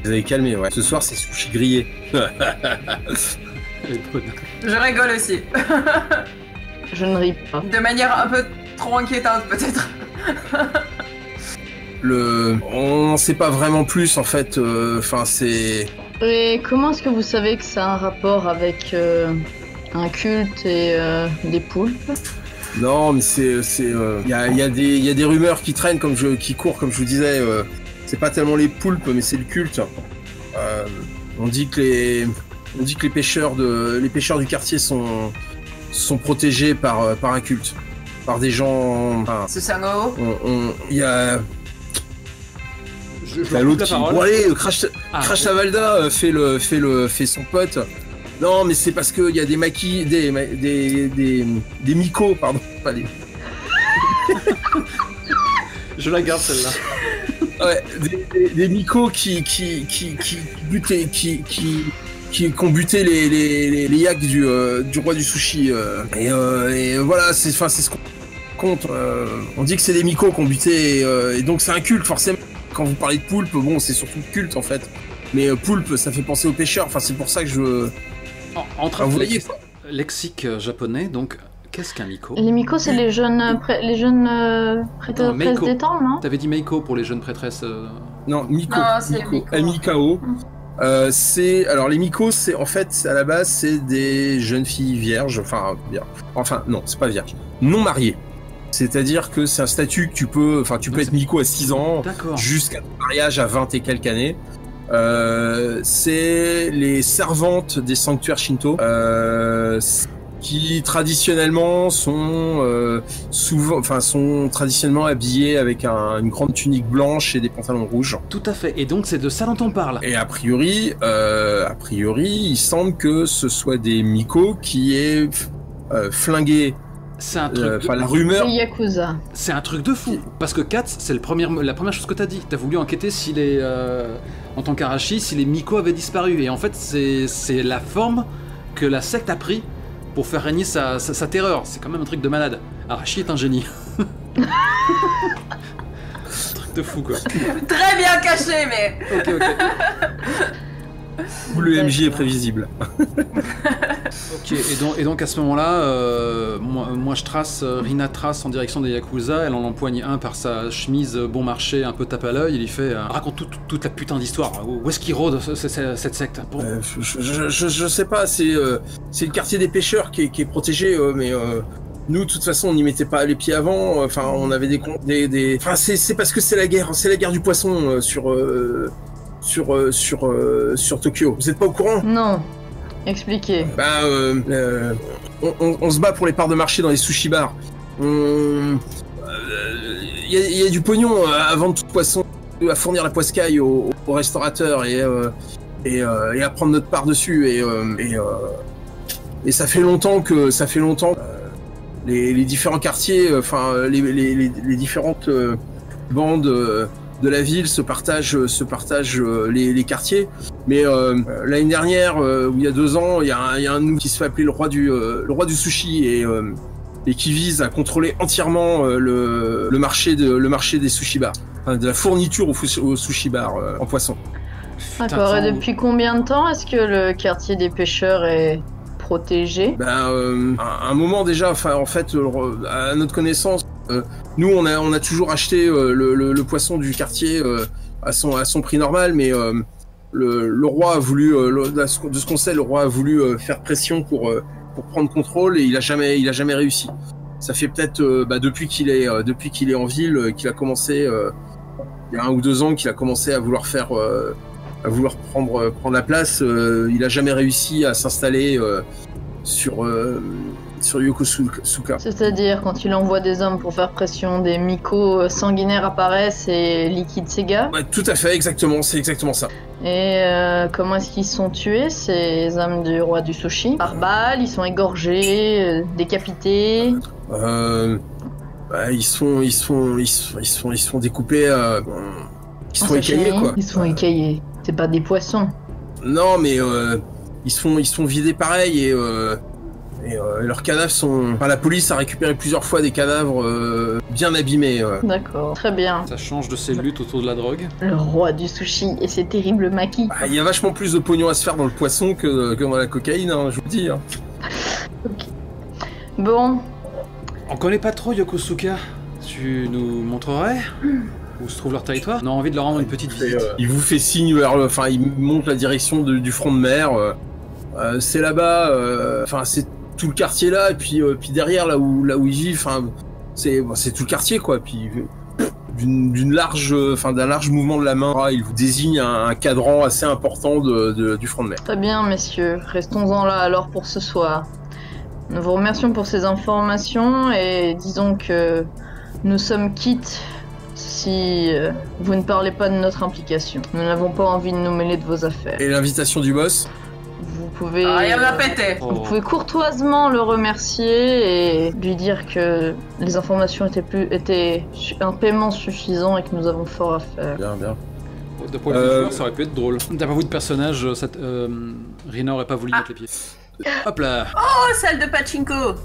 vous avez calmé, ouais. Ce soir, c'est sushi grillé. Elle est bonne. Je rigole aussi. Je ne ris pas. De manière un peu trop inquiétante, peut-être. On n'en sait pas vraiment plus, en fait. C'est... Et comment est-ce que vous savez que ça a un rapport avec un culte et des poulpes? Non, mais il y a des rumeurs qui traînent, qui courent, comme je vous disais. C'est pas tellement les poulpes, mais c'est le culte. On dit que les pêcheurs du quartier sont protégés par un culte, par des gens. Susanoo. Il y a. Je l'autre qui. Bon allez, Crash Tavalda fait son pote. Non, mais c'est parce qu'il y a des Miko, pardon, pas des... Je la garde celle-là. Ouais, des Miko qui ont buté les yaks du roi du sushi. Et voilà, c'est ce qu'on compte. On dit que c'est des Miko qui ont buté, et donc c'est un culte, forcément. Quand vous parlez de poulpe, bon, c'est surtout culte, en fait. Mais poulpe, ça fait penser aux pêcheurs, enfin, c'est pour ça que je... Entre lexique japonais, donc qu'est-ce qu'un Miko? Les Miko, c'est les jeunes prêtresses des temples, non? T'avais dit Meiko pour les jeunes prêtresses. Non, Miko. Non, c'est Miko. M-I-K-O. Alors les Miko, c'est en fait à la base c'est des jeunes filles vierges, enfin non, c'est pas vierge, non mariées. C'est-à-dire que c'est un statut que tu peux être Miko à 6 ans jusqu'à ton mariage à 20 et quelques années. C'est les servantes des sanctuaires Shinto qui traditionnellement sont traditionnellement habillées avec une grande tunique blanche et des pantalons rouges. Tout à fait. Et donc c'est de ça dont on parle. Et a priori, il semble que ce soit des Miko qui aient flingué. C'est un truc. La rumeur. C'est Yakuza. C'est un truc de fou. Parce que Kat, c'est la première chose que t'as dit. T'as voulu enquêter si en tant qu'Arashi, si les Miko avaient disparu. Et en fait, c'est la forme que la secte a pris pour faire régner sa terreur. C'est quand même un truc de malade. Arashi est un génie. Un truc de fou, quoi. Très bien caché, mais... Ok. Où le MJ est prévisible. Ok, et donc à ce moment-là, moi je trace, Rina trace en direction des Yakuza, elle en empoigne un par sa chemise bon marché, un peu tape à l'œil, il lui fait raconte toute la putain d'histoire, où est-ce qu'il rôde cette secte? Je sais pas, c'est le quartier des pêcheurs qui est protégé, mais nous de toute façon on n'y mettait pas les pieds avant, on avait des... Enfin c'est parce que c'est la guerre du poisson sur Tokyo. Vous êtes pas au courant? Non. Expliquez. On se bat pour les parts de marché dans les sushi bars. Il y a du pognon à vendre tout poisson, à fournir la poiscaille aux restaurateurs et à prendre notre part dessus et ça fait longtemps que les différents quartiers, enfin les différentes bandes de la ville se partagent les quartiers. Mais l'année dernière, ou il y a 2 ans, il y a un nous qui se fait appeler le roi du sushi et qui vise à contrôler entièrement le marché des sushi bars, enfin, de la fourniture aux sushi bars en poisson. D'accord. Et depuis combien de temps est-ce que le quartier des pêcheurs est protégé? Un moment déjà. Enfin, en fait, à notre connaissance, nous on a toujours acheté le poisson du quartier à son prix normal, mais le roi a voulu, de ce qu'on sait, le roi a voulu faire pression pour prendre contrôle et il a jamais réussi. Ça fait peut-être depuis qu'il est en ville qu'il a commencé il y a 1 ou 2 ans qu'il a commencé à vouloir prendre la place. Il a jamais réussi à s'installer sur Yokosuka. C'est-à-dire, quand il envoie des hommes pour faire pression, des mycos sanguinaires apparaissent et liquident ses gars? Ouais, tout à fait, exactement, c'est exactement ça. Et comment est-ce qu'ils sont tués, ces hommes du roi du sushi? Par balles, ils sont égorgés, décapités? Ils sont découpés, ils sont écaillés, quoi. Ils sont écaillés, c'est pas des poissons. Non, mais ils sont vidés pareil et leurs cadavres sont... Enfin, la police a récupéré plusieurs fois des cadavres bien abîmés. D'accord, très bien. Ça change de ces luttes autour de la drogue. Le roi du sushi et ses terribles maquis. Il y a vachement plus de pognon à se faire dans le poisson que dans la cocaïne, hein, je vous le dis. Hein. Ok. Bon. On connaît pas trop Yokosuka. Tu nous montrerais où se trouve leur territoire? On a envie de leur rendre une petite visite. Il vous fait signe enfin, il montre la direction du front de mer. C'est là-bas, enfin, c'est tout le quartier là, et puis derrière, là où il vit, enfin, c'est tout le quartier, quoi. Puis d'un large mouvement de la main, il vous désigne un cadran assez important du front de mer. Très bien, messieurs. Restons-en là alors pour ce soir. Nous vous remercions pour ces informations et disons que nous sommes quittes si vous ne parlez pas de notre implication. Nous n'avons pas envie de nous mêler de vos affaires. Et l'invitation du boss? Vous pouvez... Rien à péter. Vous pouvez courtoisement le remercier et lui dire que les informations étaient un paiement suffisant et que nous avons fort à faire. Bien. De point de vue joueur, ça aurait pu être drôle. D'un point de vue de personnage, Rina aurait pas voulu mettre les pieds. Hop là. Oh, salle de pachinko.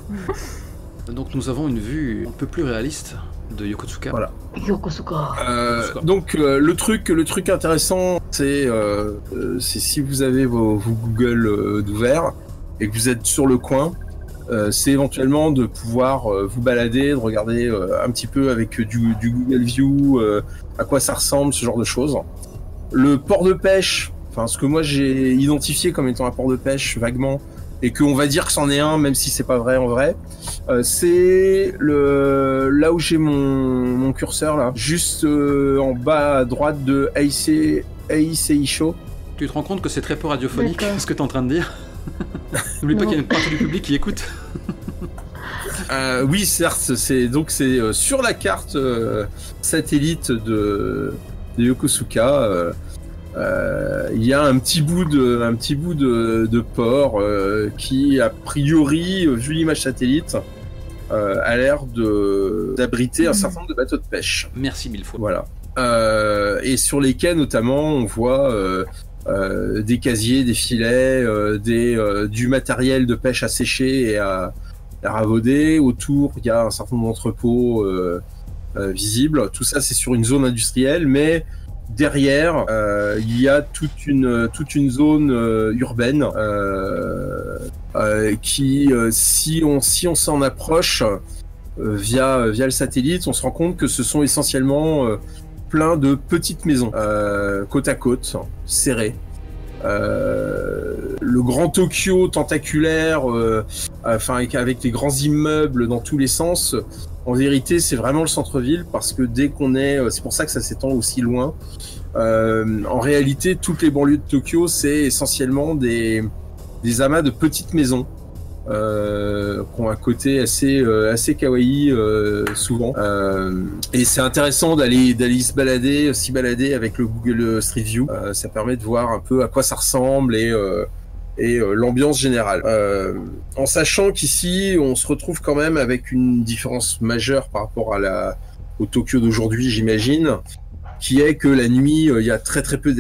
Donc nous avons une vue un peu plus réaliste de Yokosuka. Voilà. Yokosuka. Donc le truc intéressant, c'est si vous avez vos Google d'ouvert et que vous êtes sur le coin, c'est éventuellement de pouvoir vous balader, de regarder un petit peu avec du Google View à quoi ça ressemble, ce genre de choses. Le port de pêche, enfin ce que moi j'ai identifié comme étant un port de pêche vaguement, et qu'on va dire que c'en est un, même si c'est pas vrai en vrai, c'est là où j'ai mon curseur là, juste en bas à droite de Eiseisho. Tu te rends compte que c'est très peu radiophonique, D'accord. ce que t'es en train de dire? N'oublie pas qu'il y a une partie du public qui écoute. Oui, certes, c'est sur la carte satellite de Yokosuka. Il y a un petit bout de port qui, a priori, vu l'image satellite, a l'air d'abriter un certain nombre de bateaux de pêche. Merci 1000 fois. Voilà. Et sur les quais, notamment, on voit des casiers, des filets, du matériel de pêche à sécher et à ravauder. Autour, il y a un certain nombre d'entrepôts visibles. Tout ça, c'est sur une zone industrielle, mais derrière, il y a toute une zone urbaine qui, si on s'en approche via le satellite, on se rend compte que ce sont essentiellement plein de petites maisons côte à côte, serrées. Le grand Tokyo tentaculaire, avec les grands immeubles dans tous les sens. En vérité, c'est vraiment le centre-ville parce que dès qu'on est, c'est pour ça que ça s'étend aussi loin. En réalité, toutes les banlieues de Tokyo, c'est essentiellement des amas de petites maisons qui ont un côté assez kawaii souvent. Et c'est intéressant d'aller s'y balader avec le Google Street View. Ça permet de voir un peu à quoi ça ressemble et l'ambiance générale. En sachant qu'ici, on se retrouve quand même avec une différence majeure par rapport au Tokyo d'aujourd'hui, j'imagine, qui est que la nuit, il y a très très peu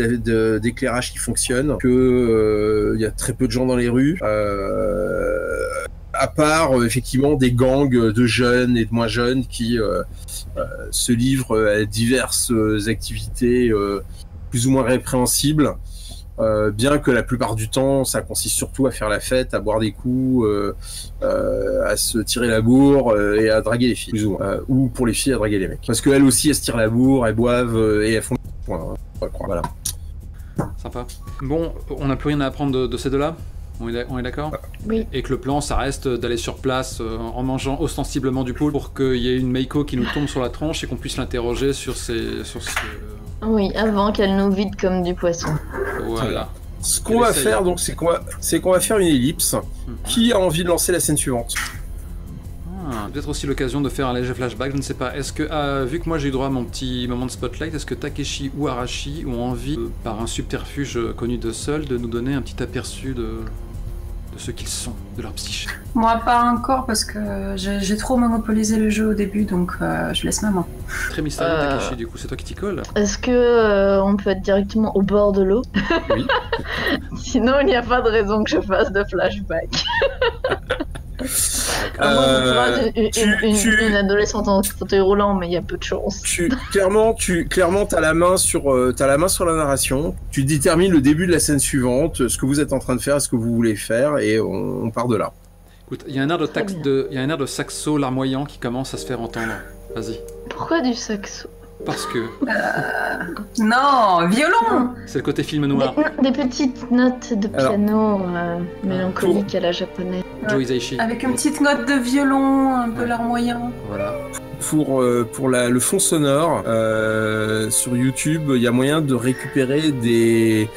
d'éclairage qui fonctionne, que il y a très peu de gens dans les rues, à part effectivement des gangs de jeunes et de moins jeunes qui se livrent à diverses activités plus ou moins répréhensibles. Bien que la plupart du temps, ça consiste surtout à faire la fête, à boire des coups, à se tirer la bourre et à draguer les filles, plus ou moins. Ou pour les filles, à draguer les mecs. Parce qu'elles aussi, elles se tirent la bourre, elles boivent et elles font le point. Voilà. Sympa. Bon, on n'a plus rien à apprendre de ces deux-là ? On est d'accord ? Oui. Et que le plan, ça reste d'aller sur place en mangeant ostensiblement du poule pour qu'il y ait une Meiko qui nous tombe sur la tronche et qu'on puisse l'interroger sur ce... Oui, avant qu'elle nous vide comme du poisson. Voilà. Ce qu'on va faire, donc, c'est qu'on va faire une ellipse. Qui a envie de lancer la scène suivante ? Peut-être aussi l'occasion de faire un léger flashback, je ne sais pas. Est-ce que, vu que moi j'ai eu droit à mon petit moment de spotlight, est-ce que Takeshi ou Arashi ont envie, par un subterfuge connu de seul, de nous donner un petit aperçu de ce qu'ils sont, de leur psyché ? Moi, pas encore, parce que j'ai trop monopolisé le jeu au début, donc je laisse ma main. Très mystérieux, Takeshi, du coup, c'est toi qui t'y colle ? Est-ce que on peut être directement au bord de l'eau ? Oui. Sinon, il n'y a pas de raison que je fasse de flashback. Une adolescente en fauteuil roulant, mais il y a peu de chance. Clairement, t'as la main sur la narration. Tu détermines le début de la scène suivante, ce que vous êtes en train de faire, ce que vous voulez faire, et on part de là. Écoute, il y a un air de saxo larmoyant qui commence à se faire entendre. Vas-y. Pourquoi du saxo ? Parce que... Non, violon. C'est le côté film noir. Des petites notes de piano mélancoliques à la japonaise. Joe Hisaishi. Avec une petite note de violon, un peu larmoyant. Voilà. Pour le fond sonore, sur YouTube, il y a moyen de récupérer du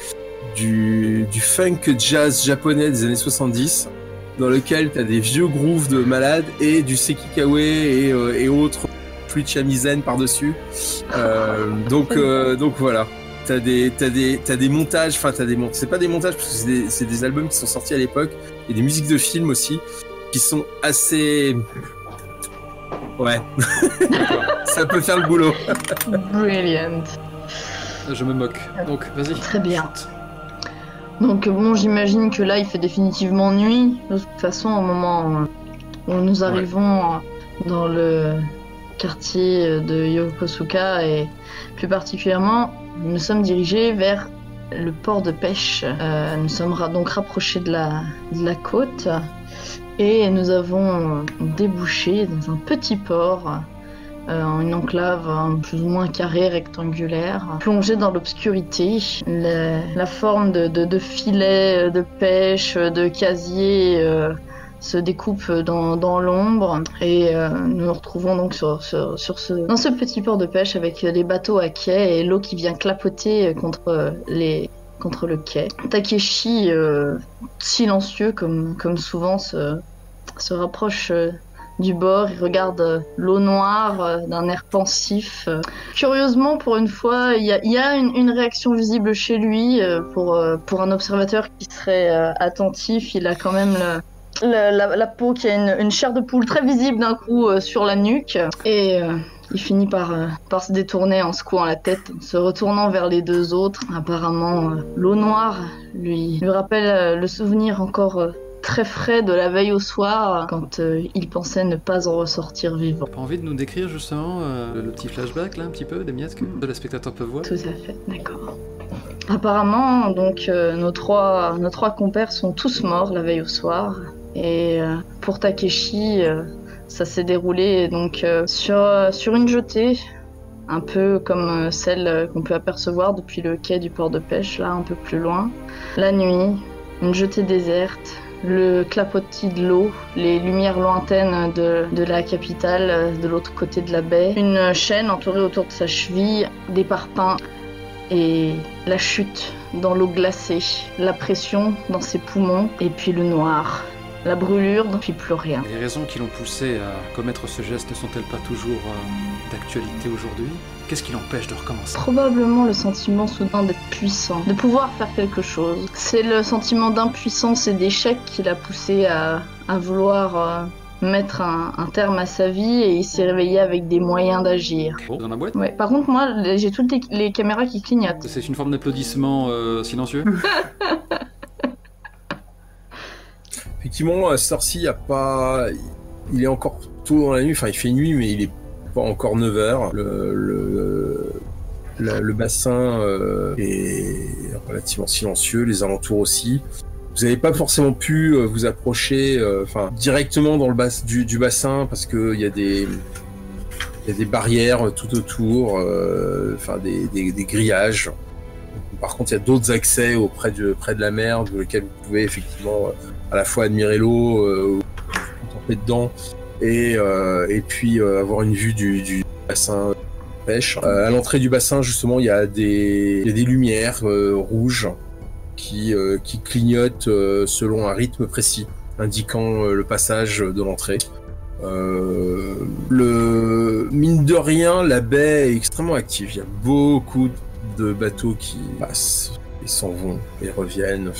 funk jazz japonais des années 70, dans lequel tu as des vieux grooves de malades et du sekikawe et autres fluides shamisen par-dessus. Donc voilà. T'as des montages, c'est pas des montages parce que c'est des albums qui sont sortis à l'époque, et des musiques de films aussi, qui sont assez... Ouais. Ça peut faire le boulot. Brilliant. Je me moque. Donc, vas-y. Très bien. Donc bon, j'imagine que là, il fait définitivement nuit. De toute façon, au moment où nous arrivons dans le quartier de Yokosuka, et plus particulièrement, nous sommes dirigés vers le port de pêche. Nous sommes donc rapprochés de la côte, et nous avons débouché dans un petit port, une enclave plus ou moins carrée, rectangulaire, plongée dans l'obscurité. La forme de filets de pêche, de casier se découpe dans l'ombre, et nous nous retrouvons donc dans ce petit port de pêche avec des bateaux à quai et l'eau qui vient clapoter contre le quai. Takeshi, silencieux comme souvent, se rapproche du bord, il regarde l'eau noire d'un air pensif. Curieusement, pour une fois, il y a une réaction visible chez lui. Pour un observateur qui serait attentif, il a quand même la peau qui a une chair de poule très visible d'un coup sur la nuque. Et il finit par se détourner en secouant la tête, en se retournant vers les deux autres. Apparemment, l'eau noire lui rappelle le souvenir encore très frais de la veille au soir, quand il pensait ne pas en ressortir vivant. Pas envie de nous décrire justement le petit flashback là, un petit peu, des miettes que le spectateur peut voir? Tout à fait, d'accord. Apparemment, donc, nos trois compères sont tous morts la veille au soir. Et pour Takeshi, ça s'est déroulé donc sur une jetée, un peu comme celle qu'on peut apercevoir depuis le quai du port de pêche, là un peu plus loin. La nuit, une jetée déserte, le clapotis de l'eau, les lumières lointaines de la capitale, de l'autre côté de la baie, une chaîne entourée autour de sa cheville, des parpaings et la chute dans l'eau glacée, la pression dans ses poumons et puis le noir la brûlure, puis plus rien. Les raisons qui l'ont poussé à commettre ce geste ne sont-elles pas toujours d'actualité aujourd'hui? Qu'est-ce qui l'empêche de recommencer? Probablement le sentiment soudain d'être puissant, de pouvoir faire quelque chose. C'est le sentiment d'impuissance et d'échec qui l'a poussé à vouloir mettre un terme à sa vie, et il s'est réveillé avec des moyens d'agir. Dans la boîte? Ouais. Par contre, moi, j'ai toutes les caméras qui clignotent. C'est une forme d'applaudissement silencieux? Effectivement, Cersei a pas... Il est encore tôt dans la nuit, enfin il fait nuit, mais il est pas encore 9h. Le bassin est relativement silencieux, les alentours aussi. Vous n'avez pas forcément pu vous approcher directement dans le du bassin, parce qu'il y a des barrières tout autour, des grillages. Par contre, il y a d'autres accès près de la mer, dans lesquels vous pouvez effectivement à la fois admirer l'eau, vous contempler dedans, et puis avoir une vue du bassin de pêche. À l'entrée du bassin, justement, il y a des lumières rouges qui clignotent selon un rythme précis, indiquant le passage de l'entrée. Mine de rien, la baie est extrêmement active. Il y a beaucoup de bateaux qui passent et s'en vont et reviennent.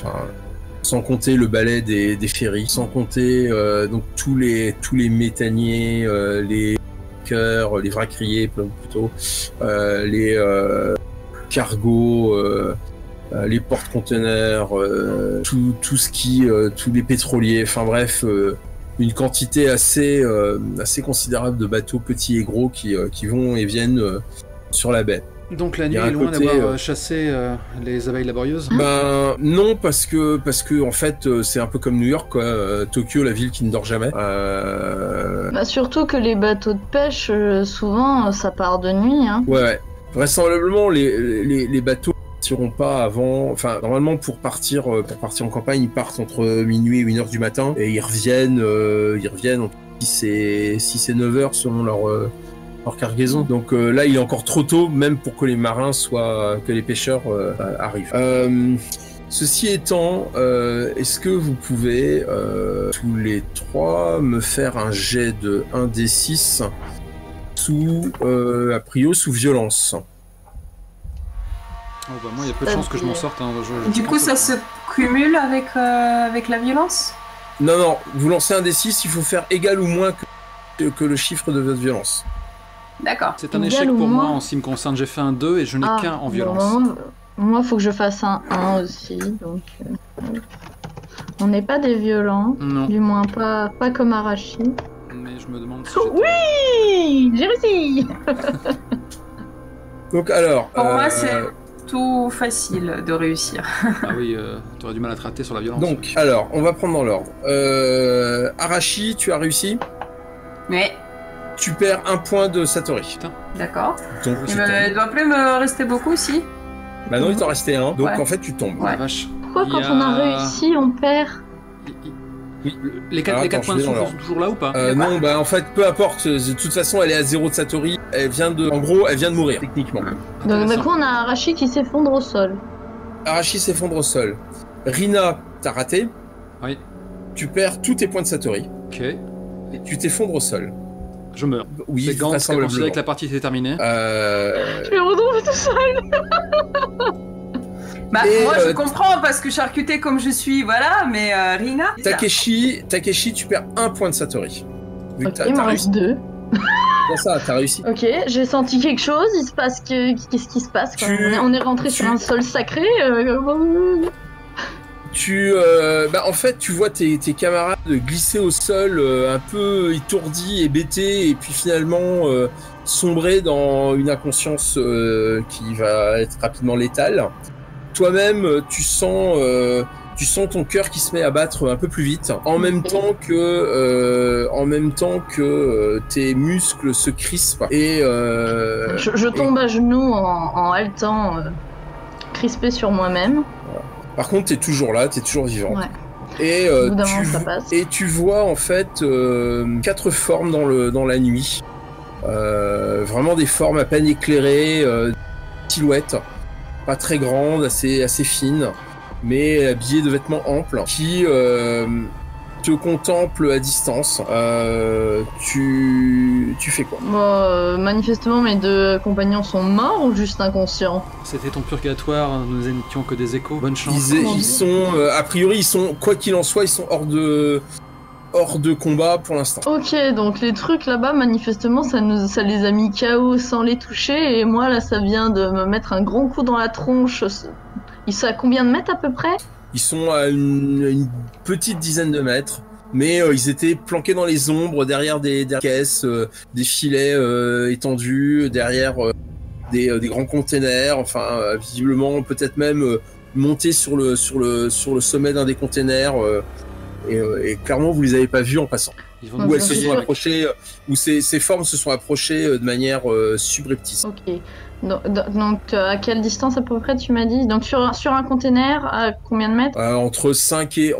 Sans compter le balai des ferries, sans compter donc tous les méthaniers, les cœurs, les vracriers plutôt, les cargos, les porte-conteneurs, tout ce qui, tous les pétroliers. Enfin bref, une quantité assez considérable de bateaux petits et gros qui vont et viennent sur la baie. Donc la nuit est loin d'avoir chassé les abeilles laborieuses? Ben non, parce que en fait c'est un peu comme New York, quoi. Tokyo, la ville qui ne dort jamais. Surtout que les bateaux de pêche, souvent ça part de nuit. Hein. Ouais. Vraisemblablement les bateaux ne partiront pas avant. Enfin, normalement pour partir en campagne, ils partent entre minuit et 1h du matin, et ils reviennent entre 6 et 9h selon leur cargaison. Donc là, il est encore trop tôt, même pour que les marins que les pêcheurs arrivent. Ceci étant, est-ce que vous pouvez tous les trois me faire un jet de 1d6 a priori sous violence? Oh bah moi, il y a peu de chances que je m'en sorte. Hein. Du coup, ça se cumule avec la violence? Non, vous lancez un d6, il faut faire égal ou moins que le chiffre de votre violence. D'accord. C'est un échec pour moi en ce qui me concerne. J'ai fait un 2 et je n'ai qu'un en violence. Moi, il faut que je fasse un 1 aussi. Donc, on n'est pas des violents. Non. Du moins, pas comme Arashi. Mais je me demande si oui, j'ai réussi. Donc alors... Pour moi, c'est tout facile de réussir. Ah oui, tu aurais du mal à te rater sur la violence. Donc, alors, on va prendre dans l'ordre. Arashi, tu as réussi? Mais... Tu perds 1 point de Satori. Putain. D'accord. Donc, Il doit plus me rester beaucoup, si? Bah non, il t'en restait 1, donc ouais. En fait, tu tombes. Ouais. Vache. Pourquoi quand on a réussi, on perd? Oui. Les 4 points sont toujours là ou pas? Non, bah en fait, peu importe. De toute façon, elle est à 0 de Satori. En gros, elle vient de mourir, techniquement. Donc du coup, on a Arashi qui s'effondre au sol. Arashi s'effondre au sol. Rina, t'as raté. Oui. Tu perds tous tes points de Satori. Ok. Et tu t'effondres au sol. Je meurs. Oui, c'est Gantz qui a considéré que la partie était terminée. Je me retrouve tout seul. Moi je comprends parce que charcuté comme je suis, voilà, mais Rina... Takeshi, tu perds 1 point de Satori. Ok, il m'en reste 2. Dans ça, t'as réussi. Ok, j'ai senti quelque chose, qu'est-ce qui se passe quoi on est rentré sur un sol sacré en fait, tu vois tes camarades glisser au sol, un peu étourdis et bêtés, et puis finalement sombrer dans une inconscience qui va être rapidement létale. Toi-même, tu sens ton cœur qui se met à battre un peu plus vite, en même temps que tes muscles se crispent. Et je tombe à genoux en haletant, crispé sur moi-même. Par contre, t'es toujours là, t'es toujours vivante. Ouais. Et, ça passe. Et tu vois en fait 4 formes dans la nuit. Vraiment des formes à peine éclairées, silhouettes, pas très grandes, assez fines, mais habillées de vêtements amples, qui te contemple à distance. Tu fais quoi? Bon, manifestement, mes deux compagnons sont morts ou juste inconscients? C'était ton purgatoire, nous n'étions que des échos. Bonne chance. Ils sont, a priori, ils sont, quoi qu'il en soit, ils sont hors de combat pour l'instant. Ok, donc les trucs là-bas, manifestement, ça les a mis KO sans les toucher, et moi, là, ça vient de me mettre un grand coup dans la tronche. Ils sont à combien de mètres à peu près? Ils sont à une petite dizaine de mètres, mais ils étaient planqués dans les ombres, derrière des caisses, des filets étendus, derrière des grands containers, enfin, visiblement, peut-être même montés sur le sommet d'un des containers. Et clairement, vous les avez pas vus en passant. Où elles se sont approchées, où ces formes se sont approchées de manière subreptice. Ok. Donc à quelle distance à peu près tu m'as dit? Donc sur un container, à combien de mètres? Entre 5 et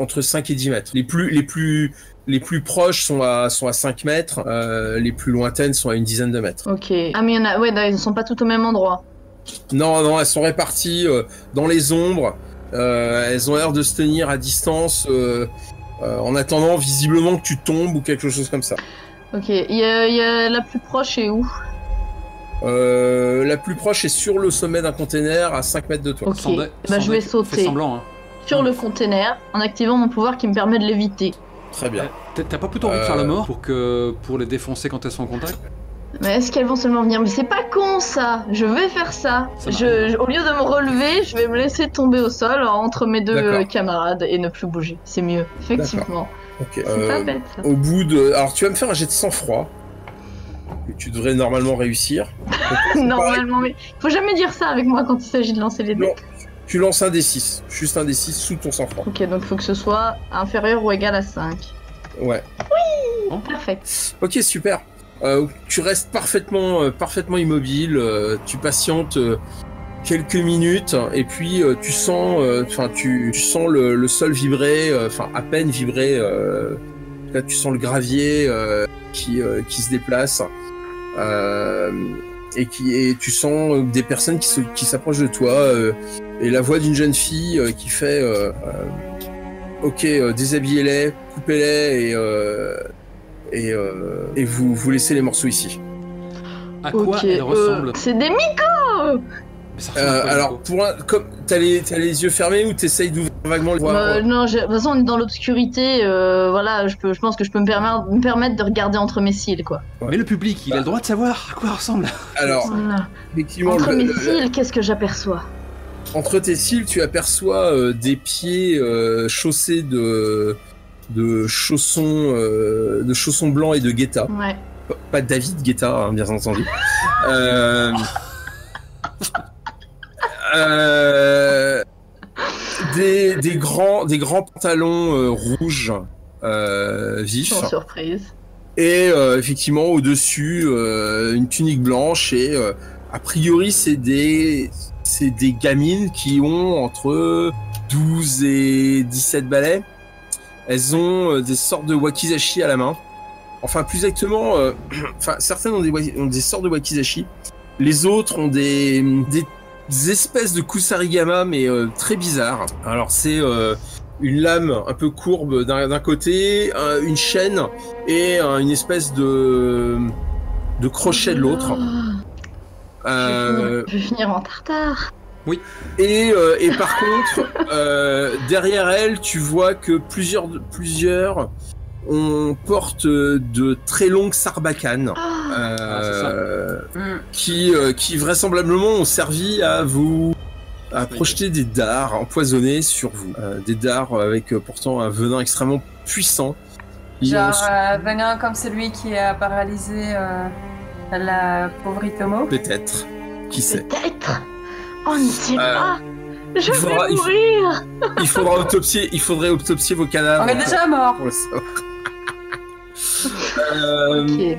10 mètres. Les plus proches sont à 5 mètres, les plus lointaines sont à une dizaine de mètres. Ok. Ah mais il y en a, ouais, ils ne sont pas toutes au même endroit. Non, elles sont réparties dans les ombres. Elles ont l'air de se tenir à distance. En attendant visiblement que tu tombes ou quelque chose comme ça. Ok, il y a la plus proche est où? La plus proche est sur le sommet d'un container à 5 mètres de toi. Ok, je vais sauter fais semblant, hein. sur le container en activant mon pouvoir qui me permet de l'éviter. Très bien. T'as pas plutôt envie de faire la mort pour les défoncer quand elles sont en contact? Mais est-ce qu'elles vont seulement venir? Mais c'est pas con ça. Je vais faire ça. Au lieu de me relever, je vais me laisser tomber au sol entre mes deux camarades et ne plus bouger. C'est mieux, effectivement. Okay. C'est pas bête ça. Au bout de... Alors tu vas me faire un jet de sang-froid. Que tu devrais normalement réussir. Normalement, mais faut jamais dire ça avec moi quand il s'agit de lancer les dés. Non, tu lances un D6. Juste un D6 sous ton sang-froid. Ok, donc faut que ce soit inférieur ou égal à 5. Ouais. Oui, parfait. Ok, super. Tu restes parfaitement immobile, tu patientes quelques minutes et puis tu sens le sol vibrer, à peine vibrer. Là, tu sens le gravier qui se déplace et tu sens des personnes qui s'approchent de toi et la voix d'une jeune fille qui fait ok, déshabillez-les, coupez-les et vous laissez les morceaux ici. À quoi elle ressemble? C'est des micos. Alors, comme t'as les yeux fermés ou t'essayes d'ouvrir vaguement les voir Non, de toute façon on est dans l'obscurité. Voilà, je pense que je peux me permettre de regarder entre mes cils, quoi. Ouais. Mais le public, il a le droit de savoir à quoi elle ressemble. Alors, voilà. Effectivement, entre mes cils, qu'est-ce que j'aperçois? Entre tes cils, tu aperçois des pieds chaussés de chaussons blancs et de guetta. Ouais. Pas David Guetta, hein, bien entendu. Des grands pantalons rouges vifs. Sans surprise. Et effectivement au-dessus une tunique blanche et a priori c'est des gamines qui ont entre 12 et 17 balais. Elles ont des sortes de wakizashi à la main. Enfin, plus exactement, certaines ont des sortes de wakizashi. Les autres ont des espèces de kusarigama, mais très bizarres. Alors, c'est une lame un peu courbe d'un côté, une chaîne et une espèce de crochet de l'autre. Je vais finir en tartare. Oui. Et par contre, derrière elle, tu vois que plusieurs porte de très longues sarbacanes qui vraisemblablement ont servi à projeter des dards empoisonnés sur vous. Des dards avec pourtant un venin extrêmement puissant. Venin comme celui qui a paralysé la pauvre Itomo. Peut-être. Qui sait. Peut-être. On ne sait pas. Je vais mourir. Il faudrait autopsier vos cadavres. On est déjà mort. Pour le savoir. Ok.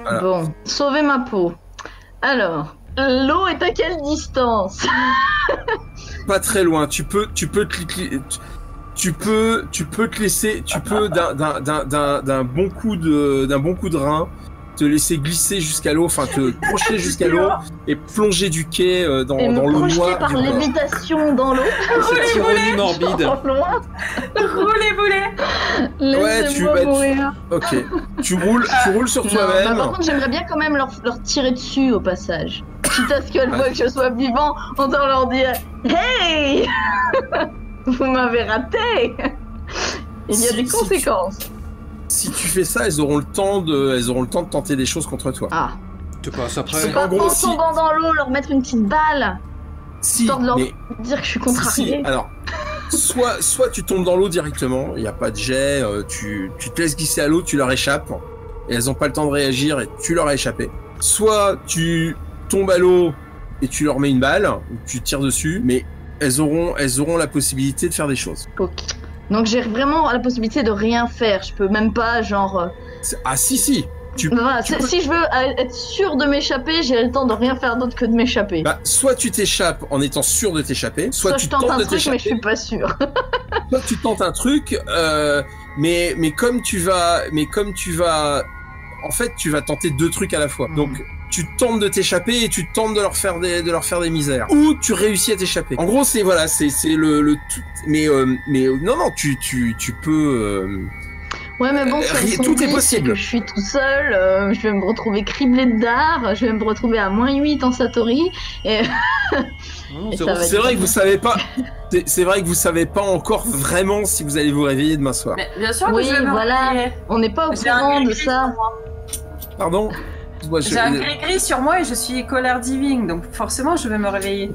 Voilà. Bon, sauver ma peau. Alors, l'eau est à quelle distance? Pas très loin. Tu peux te laisser. Tu peux d'un bon coup de rein te laisser glisser jusqu'à l'eau, enfin te projeter jusqu'à l'eau et plonger du quai dans Et l'eau me projeter noire. par lévitation dans l'eau. Cette ironie morbide. Loin. Roulez, boulez. Laissez-moi mourir. Ok. Tu roules sur Non, toi-même. par contre, j'aimerais bien quand même leur tirer dessus au passage. Quitte à ce qu'elles voient que je sois vivant, autant leur dire Hey vous m'avez raté. Il y a des conséquences. Si tu fais ça, elles auront le temps de tenter des choses contre toi. Ah. Tu passes Je après. peux pas En gros, prendre si- tombant dans l'eau, leur mettre une petite balle, Si, histoire de leur mais dire que je suis si, contrariée. alors, soit tu tombes dans l'eau directement, il n'y a pas de jet, tu te laisses glisser à l'eau, tu leur échappes, et elles n'ont pas le temps de réagir et tu leur as échappé. Soit tu tombes à l'eau et tu leur mets une balle, ou tu tires dessus, mais elles auront la possibilité de faire des choses. Ok. Donc j'ai vraiment la possibilité de rien faire. Je peux même pas, genre. Ah si, Voilà, tu peux- si je veux être sûr de m'échapper, j'ai le temps de rien faire d'autre que de m'échapper. bah, soit tu t'échappes en étant sûr de t'échapper, soit tu je tente tentes un de truc, mais je t'échapper. suis pas sûre. Toi, tu tentes un truc, mais comme tu vas, en fait, tu vas tenter deux trucs à la fois. Mhm. Donc, tu tentes de t'échapper et tu tentes de leur faire des misères. Ou tu réussis à t'échapper. En gros, c'est le tout. Mais non, tu peux. Ouais, mais bon, si elles sont tout est 10 possible. et que je suis tout seul, je vais me retrouver criblé de dards, je vais me retrouver à -8 en Satori, et Non, Et c'est ça bon. va C'est vrai que vous savez pas. C'est vrai que vous savez pas encore vraiment si vous allez vous réveiller demain soir. Mais bien sûr que Oui, je vais me voilà. réveiller. on n'est pas au J'ai un courant de gris-gris ça. sur moi. Pardon. Moi, J'ai un gris-gris sur moi et je suis colère divine, donc forcément je vais me réveiller.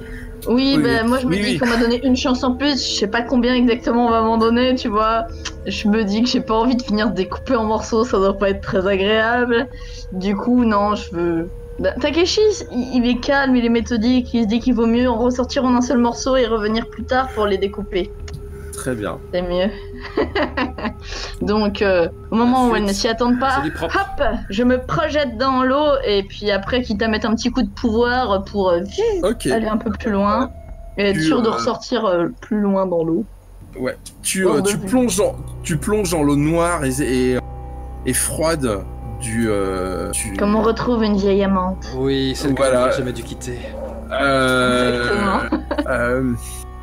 Oui, Oui, ben moi je me oui, dis oui. qu'on m'a donné une chance en plus, je sais pas combien exactement on va m'en donner, tu vois. Je me dis que j'ai pas envie de finir découpé en morceaux, ça doit pas être très agréable. Du coup, non, je veux. Ben, Takeshi, il est calme, il est méthodique, il se dit qu'il vaut mieux en ressortir en un seul morceau et revenir plus tard pour les découper. Très bien. C'est mieux. Donc, au moment où elles ne s'y attendent pas, C'est du propre. hop, je me projette dans l'eau et puis après, quitte à mettre un petit coup de pouvoir pour Ok. aller un peu plus loin et être Tu, sûr de euh, ressortir plus loin dans l'eau. Ouais. Tu Hors de vue. plonges dans l'eau noire et froide du. Comme on retrouve une vieille amante. Oui, celle Voilà. que j'aurais jamais dû quitter.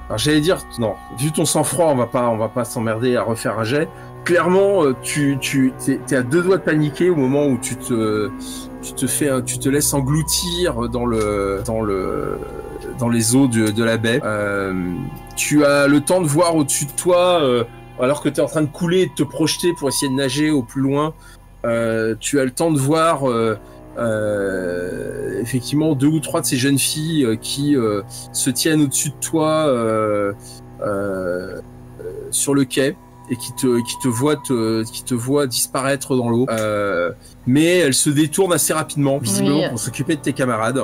Alors, j'allais dire non. Vu ton sang-froid, on va pas s'emmerder à refaire un jet. Clairement, t'es à deux doigts de paniquer au moment où tu te laisses engloutir dans les eaux de la baie. Tu as le temps de voir au-dessus de toi, alors que tu es en train de couler et de te projeter pour essayer de nager au plus loin. Tu as le temps de voir effectivement 2 ou 3 de ces jeunes filles qui se tiennent au-dessus de toi sur le quai et qui te voient disparaître dans l'eau. Mais elles se détournent assez rapidement, visiblement Oui. pour s'occuper de tes camarades.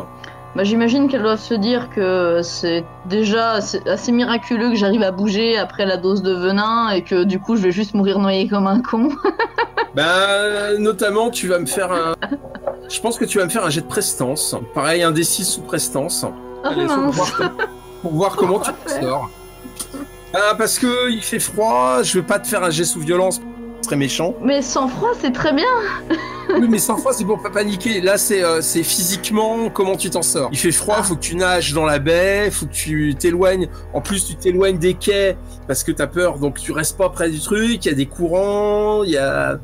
Bah, j'imagine qu'elles doivent se dire que c'est déjà assez miraculeux que j'arrive à bouger après la dose de venin et que du coup je vais juste mourir noyé comme un con. Notamment, tu vas me faire un. Je pense que tu vas me faire un jet de prestance. Pareil, un D6 sous prestance. Ah Allez, faut mince. pour voir comment tu te sors. Parce que il fait froid, je veux pas te faire un jet sous violence, ce serait méchant. Mais sans froid, c'est très bien. Oui, mais sans froid, c'est pour pas paniquer. Là, c'est physiquement comment tu t'en sors. Il fait froid, faut que tu nages dans la baie, faut que tu t'éloignes. En plus, tu t'éloignes des quais parce que t'as peur, donc tu restes pas près du truc. Il y a des courants, il y a.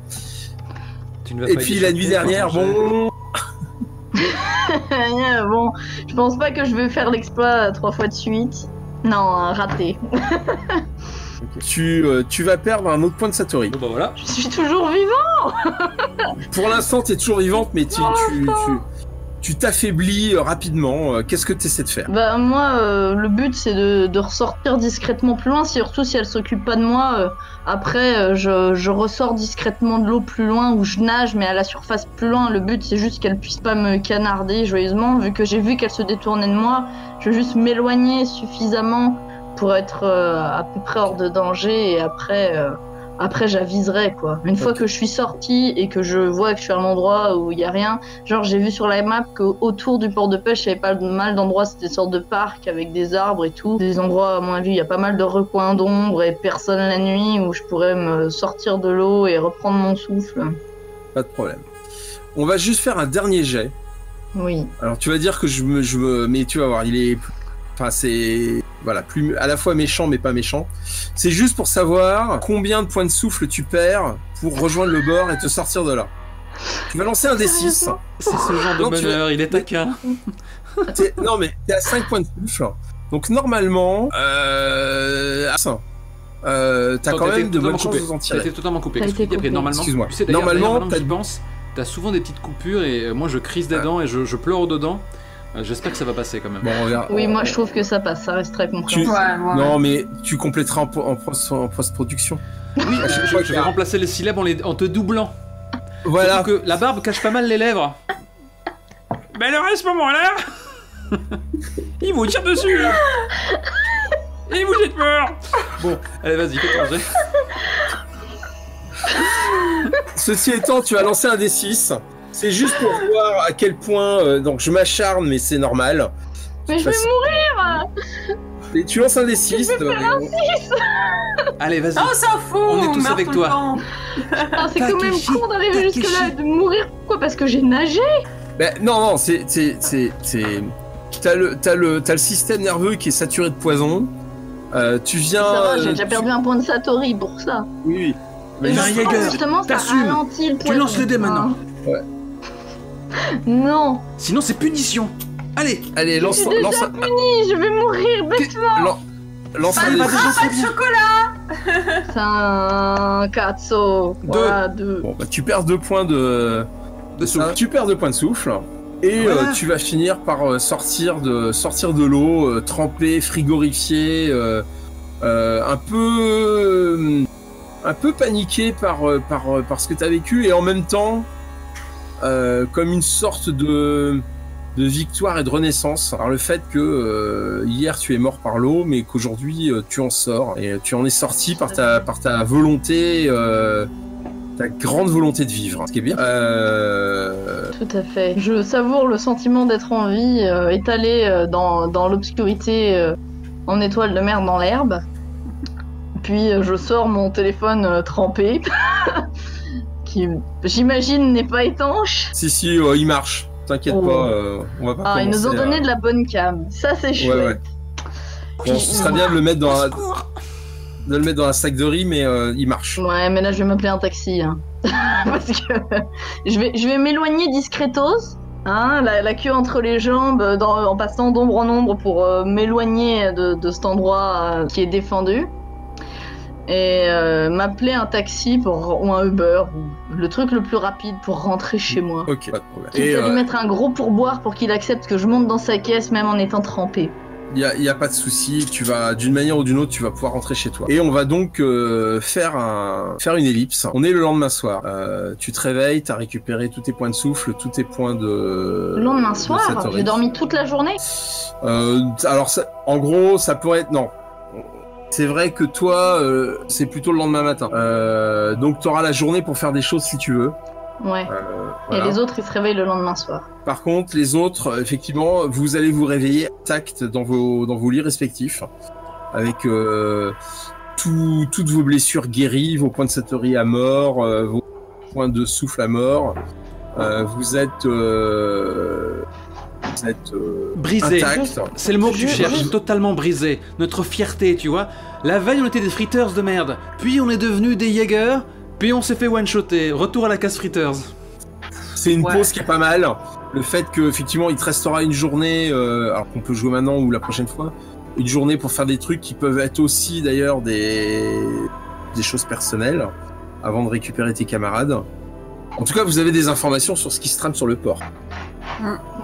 Tu ne vas Et pas puis y la échapper, nuit dernière, quand on bon. Bon, je pense pas que je vais faire l'exploit 3 fois de suite. Non, raté. Tu vas perdre un autre point de Satori. Bon bah voilà. Je suis toujours vivant. Pour l'instant, t'es toujours vivante, mais tu t'affaiblis rapidement. Qu'est-ce que tu essaies de faire? Bah moi, le but c'est de ressortir discrètement plus loin, surtout si elle s'occupe pas de moi. Après, je ressors discrètement de l'eau plus loin où je nage, mais à la surface plus loin. Le but c'est juste qu'elle puisse pas me canarder joyeusement, vu que j'ai vu qu'elle se détournait de moi. Je veux juste m'éloigner suffisamment pour être à peu près hors de danger et après j'aviserai quoi. Une fois que je suis sortie et que je vois que je suis à un endroit où il y a rien, genre j'ai vu sur la map qu'autour du port de pêche il y avait pas mal d'endroits, c'était des sortes de parcs avec des arbres et tout. Des endroits à mon avis il y a pas mal de recoins d'ombre et personne la nuit où je pourrais me sortir de l'eau et reprendre mon souffle. Pas de problème. On va juste faire un dernier jet. Oui. Alors tu vas dire que mais tu vas voir, il est, enfin c'est, voilà, plus à la fois méchant mais pas méchant. C'est juste pour savoir combien de points de souffle tu perds pour rejoindre le bord et te sortir de là. Tu vas lancer un D6. C'est ce genre de bonheur, il est taquin. Non mais t'es à 5 points de souffle. Donc normalement, t'as quand même de bonnes chances de t'en tirer. T'as été totalement coupé. T'as été Après, coupé. normalement, Excuse-moi. tu sais, Normalement, que j'y pense, t'as souvent des petites coupures et moi je crise des dents et je pleure au dedans. J'espère que ça va passer quand même. Bon, on verra. Oui, moi je trouve que ça passe, ça reste très compréhensible. Ouais. Non mais tu compléteras en post-production. Oui, je vais remplacer les syllabes en te doublant. Voilà. Surtout que la barbe cache pas mal les lèvres. Ben alors à ce moment-là, il vous tire dessus là. Et vous êtes peur. Bon, allez vas-y, fais ton jet. Ceci étant, tu as lancé un D6. C'est juste pour voir à quel point. Donc je m'acharne, mais c'est normal. Mais je vais mourir. Et tu lances un D6. Allez, vas-y. On s'en fout. On est tous meurt avec tout le toi. temps. Ah, c'est quand même con d'arriver jusque-là et de mourir. Pourquoi? Parce que j'ai nagé. Ben non, c'est. T'as le système nerveux qui est saturé de poison. Tu viens. Ça va, j'ai déjà perdu un point de Satori pour ça. Oui. Mais Et Marie Jäger, justement, ça t'assumes. ralentit le poison. Tu lances les dés maintenant. Ouais. Non. Sinon c'est punition. Allez. Allez, lance. Je vais mourir bêtement. Lance un Ça va D6. déjà très bien. Chocolat. 5, 4, voilà, 2. Bon, bah, tu perds 2 points de souffle. Tu perds 2 points de souffle. Et Voilà. tu vas finir par sortir de l'eau, trempé, frigorifié, un peu paniqué par ce que tu as vécu, et en même temps comme une sorte de victoire et de renaissance. Alors le fait que hier tu es mort par l'eau, mais qu'aujourd'hui tu en sors, et tu en es sorti par ta volonté, ta grande volonté de vivre, ce qui est bien. Tout à fait. Je savoure le sentiment d'être en vie, étalé dans l'obscurité, en étoile de mer dans l'herbe. Puis je sors mon téléphone trempé, qui j'imagine n'est pas étanche. Si, il marche. T'inquiète pas, on va pas commencer. Ils nous ont donné de la bonne cam. Ça c'est chouette. Ouais. Bon, ce serait bien de le mettre dans un sac de riz, mais il marche. Ouais, mais là je vais m'appeler un taxi, hein. Parce que je vais m'éloigner discretos, hein, la queue entre les jambes, en passant d'ombre en ombre pour m'éloigner de cet endroit qui est défendu. Et m'appeler un taxi ou un Uber, le truc le plus rapide pour rentrer chez moi. Ok, pas de problème. Il faut lui mettre un gros pourboire pour qu'il accepte que je monte dans sa caisse même en étant trempé. Il y a pas de souci, tu vas d'une manière ou d'une autre, tu vas pouvoir rentrer chez toi. Et on va donc faire une ellipse. On est le lendemain soir. Tu te réveilles, t'as récupéré tous tes points de souffle, tous tes points de. Le lendemain soir, j'ai dormi toute la journée. Alors en gros, ça pourrait être non. C'est vrai que toi, c'est plutôt le lendemain matin. Donc t'auras la journée pour faire des choses si tu veux. Ouais. Voilà. Et les autres, ils se réveillent le lendemain soir. Par contre, les autres, effectivement, vous allez vous réveiller intacts dans vos lits respectifs, avec toutes vos blessures guéries, vos points de Satori à mort, vos points de souffle à mort. Vous êtes brisé. Intact. C'est le mot que tu cherches. Totalement brisé. Notre fierté, tu vois. La veille, on était des fritters de merde. Puis on est devenus des Jäger. Puis on s'est fait one-shotter. Retour à la case fritters. C'est une pause qui est pas mal. Le fait qu'effectivement il te restera une journée, alors qu'on peut jouer maintenant ou la prochaine fois, une journée pour faire des trucs qui peuvent être aussi d'ailleurs des choses personnelles, avant de récupérer tes camarades. En tout cas, vous avez des informations sur ce qui se trame sur le port.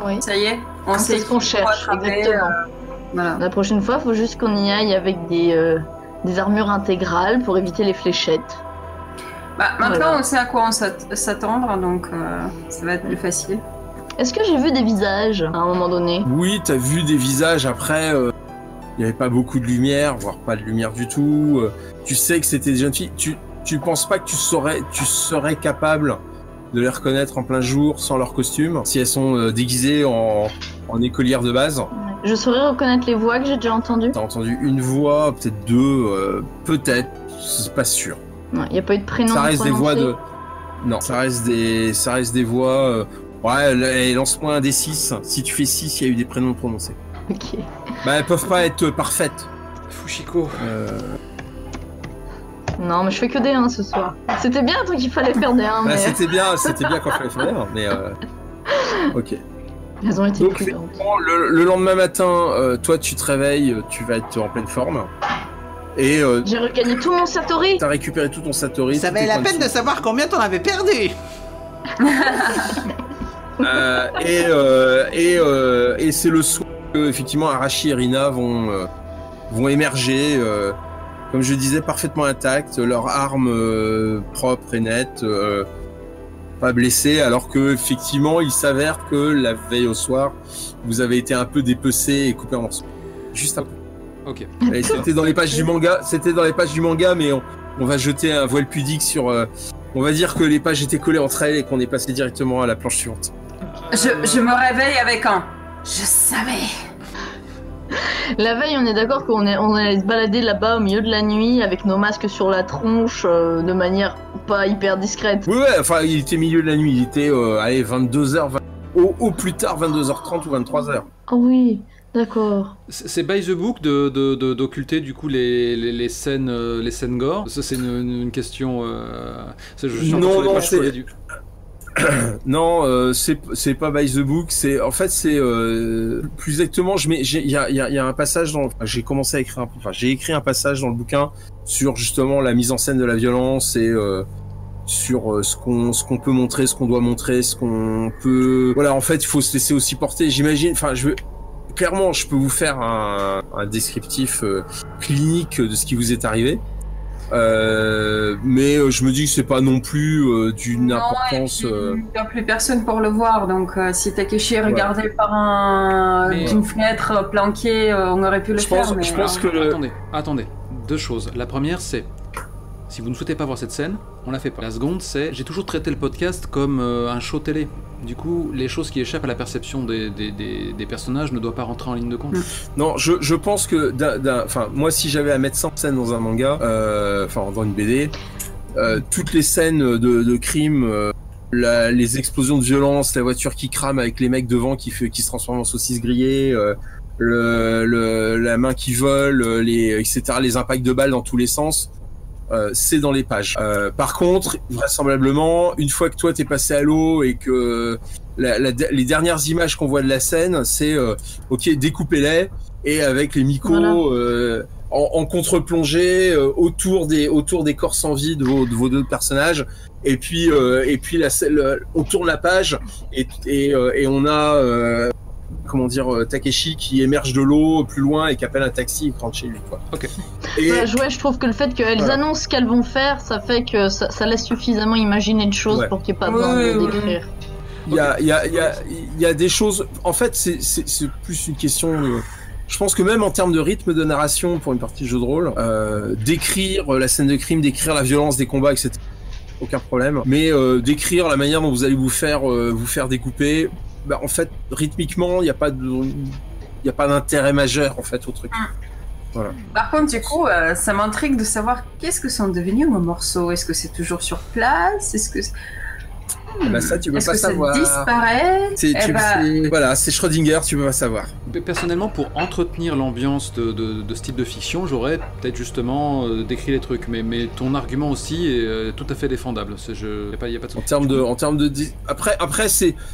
Oui. Ça y est, on C'est sait ce qu'on cherche, exactement. Voilà. La prochaine fois, il faut juste qu'on y aille avec des armures intégrales pour éviter les fléchettes. Bah, maintenant, Voilà. on sait à quoi s'attendre, donc ça va être plus facile. Est-ce que j'ai vu des visages à un moment donné? Oui, t'as vu des visages après. Il n'y avait pas beaucoup de lumière, voire pas de lumière du tout. Tu sais que c'était des jeunes filles. Tu penses pas que tu serais capable de les reconnaître en plein jour sans leur costume, si elles sont déguisées en écolières de base. Je saurais reconnaître les voix que j'ai déjà entendues. T'as entendu une voix, peut-être deux, peut-être, c'est pas sûr. Il n'y a pas eu de prénom. Ça reste des voix de. Non, ça reste des voix. Ouais, lance-moi un D6. Si tu fais 6, il y a eu des prénoms prononcés. Ok. Bah, elles peuvent pas être parfaites. Fushiko. Non, mais je fais que des 1 ce soir. C'était bien, toi, qu'il fallait faire des 1, Bah, mais... c'était bien quand il fallait faire, mais ok. Elles ont été Donc, prudentes. le lendemain matin, toi, tu te réveilles, tu vas être en pleine forme. Et J'ai regagné tout mon Satori. t'as récupéré tout ton Satori. Ça valait la peine de savoir combien t'en avais perdu. Et c'est le soir que, effectivement, Arashi et Rina vont émerger, comme je disais, parfaitement intactes, leurs armes propres et nettes, pas blessées, alors que, effectivement, il s'avère que la veille au soir, vous avez été un peu dépecés et coupés en morceaux. Juste un peu. Ok. Et c'était dans les pages du manga, mais on va jeter un voile pudique sur... on va dire que les pages étaient collées entre elles et qu'on est passé directement à la planche suivante. Je me réveille avec un... Je savais. La veille, on est d'accord qu'on allait se balader là-bas au milieu de la nuit avec nos masques sur la tronche de manière pas hyper discrète. Oui, enfin, il était milieu de la nuit, il était, 22h, au plus tard 22h30 ou 23h. Ah oui, d'accord. C'est by the book d'occulter du coup les scènes gore. Ça c'est une question. Non, c'est pas by the book. C'est en fait c'est plus exactement. Il y a un passage j'ai commencé à écrire. J'ai écrit un passage dans le bouquin sur justement la mise en scène de la violence et sur ce qu'on peut montrer, ce qu'on doit montrer, ce qu'on peut. Voilà, en fait, il faut se laisser aussi porter. J'imagine. Enfin, clairement, je peux vous faire un descriptif clinique de ce qui vous est arrivé. Mais je me dis que c'est pas non plus d'une importance. Il n'y a plus personne pour le voir, donc si Takeshi est regardé par d'une fenêtre planquée, on aurait pu le faire. Je pense que Attendez, deux choses. La première, c'est si vous ne souhaitez pas voir cette scène, on la fait pas. La seconde, c'est j'ai toujours traité le podcast comme un show télé. Du coup, les choses qui échappent à la perception des personnages ne doivent pas rentrer en ligne de compte. Non, je pense que, moi, si j'avais à mettre 100 scènes dans un manga, dans une BD, toutes les scènes de crime, les explosions de violence, la voiture qui crame avec les mecs devant qui se transforment en saucisses grillées, la main qui vole, etc., les impacts de balles dans tous les sens. C'est dans les pages. Par contre, vraisemblablement, une fois que toi t'es passé à l'eau et que les dernières images qu'on voit de la scène, c'est ok, découpez-les et avec les micros en contre-plongée autour des corps sans vie de vos deux personnages. Et puis on tourne la page et on a Takeshi qui émerge de l'eau plus loin et qui appelle un taxi et rentre chez lui, quoi. Ok. Je trouve que le fait qu'elles annoncent ce qu'elles vont faire, ça fait que ça laisse suffisamment imaginer de choses pour qu'il n'y ait pas besoin de décrire. Il y a des choses. En fait, c'est plus une question de. Je pense que même en termes de rythme de narration pour une partie de jeu de rôle, décrire la scène de crime, décrire la violence des combats, etc. Aucun problème. Mais décrire la manière dont vous allez vous faire découper. En fait, rythmiquement, il n'y a pas d'intérêt majeur en fait au truc. Voilà. Par contre, du coup, ça m'intrigue de savoir qu'est-ce que sont devenus vos morceaux. Est-ce que c'est toujours sur place? Est-ce que ça, tu peux pas savoir. Est-ce que ça disparaît? Voilà, c'est Schrödinger, tu peux pas savoir. Personnellement, pour entretenir l'ambiance de ce type de fiction, j'aurais peut-être justement décrit les trucs, mais ton argument aussi est tout à fait défendable. Y a pas de souci. En termes de après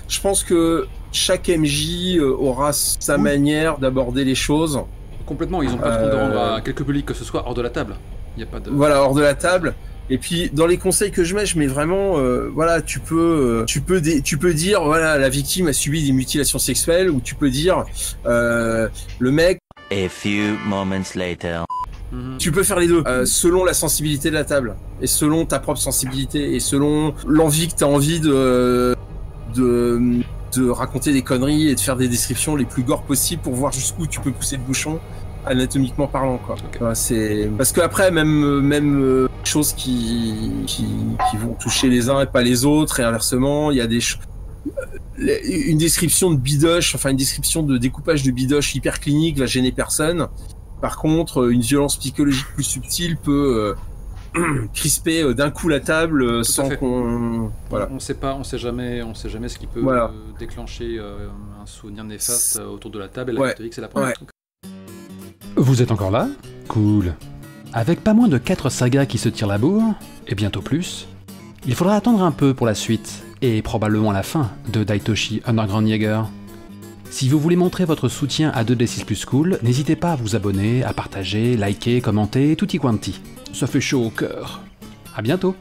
je pense que chaque MJ aura sa manière d'aborder les choses. Complètement, ils ont pas de compte de rendre à quelque public que ce soit hors de la table. Y a pas de. Voilà, hors de la table. Et puis dans les conseils que je mets vraiment tu peux dire voilà, la victime a subi des mutilations sexuelles, ou tu peux dire le mec. A few moments later. Tu peux faire les deux selon la sensibilité de la table et selon ta propre sensibilité et selon l'envie que tu as envie de raconter des conneries et de faire des descriptions les plus gore possibles pour voir jusqu'où tu peux pousser le bouchon anatomiquement parlant, quoi. Okay. Enfin, c'est parce que après même choses qui vont toucher les uns et pas les autres, et inversement il y a une description de bidoche, une description de découpage de bidoche hyper clinique va gêner personne. Par contre, une violence psychologique plus subtile peut crisper d'un coup la table sans qu'on... Voilà. On sait jamais ce qui peut déclencher un souvenir néfaste autour de la table, et la catholique, c'est la première. Vous êtes encore là ? Cool. Avec pas moins de 4 sagas qui se tirent la bourre, et bientôt plus, il faudra attendre un peu pour la suite, et probablement la fin de Daitoshi Underground Jäger. Si vous voulez montrer votre soutien à 2D6 Plus Cool, n'hésitez pas à vous abonner, à partager, liker, commenter, tutti quanti. Ça fait chaud au cœur. À bientôt.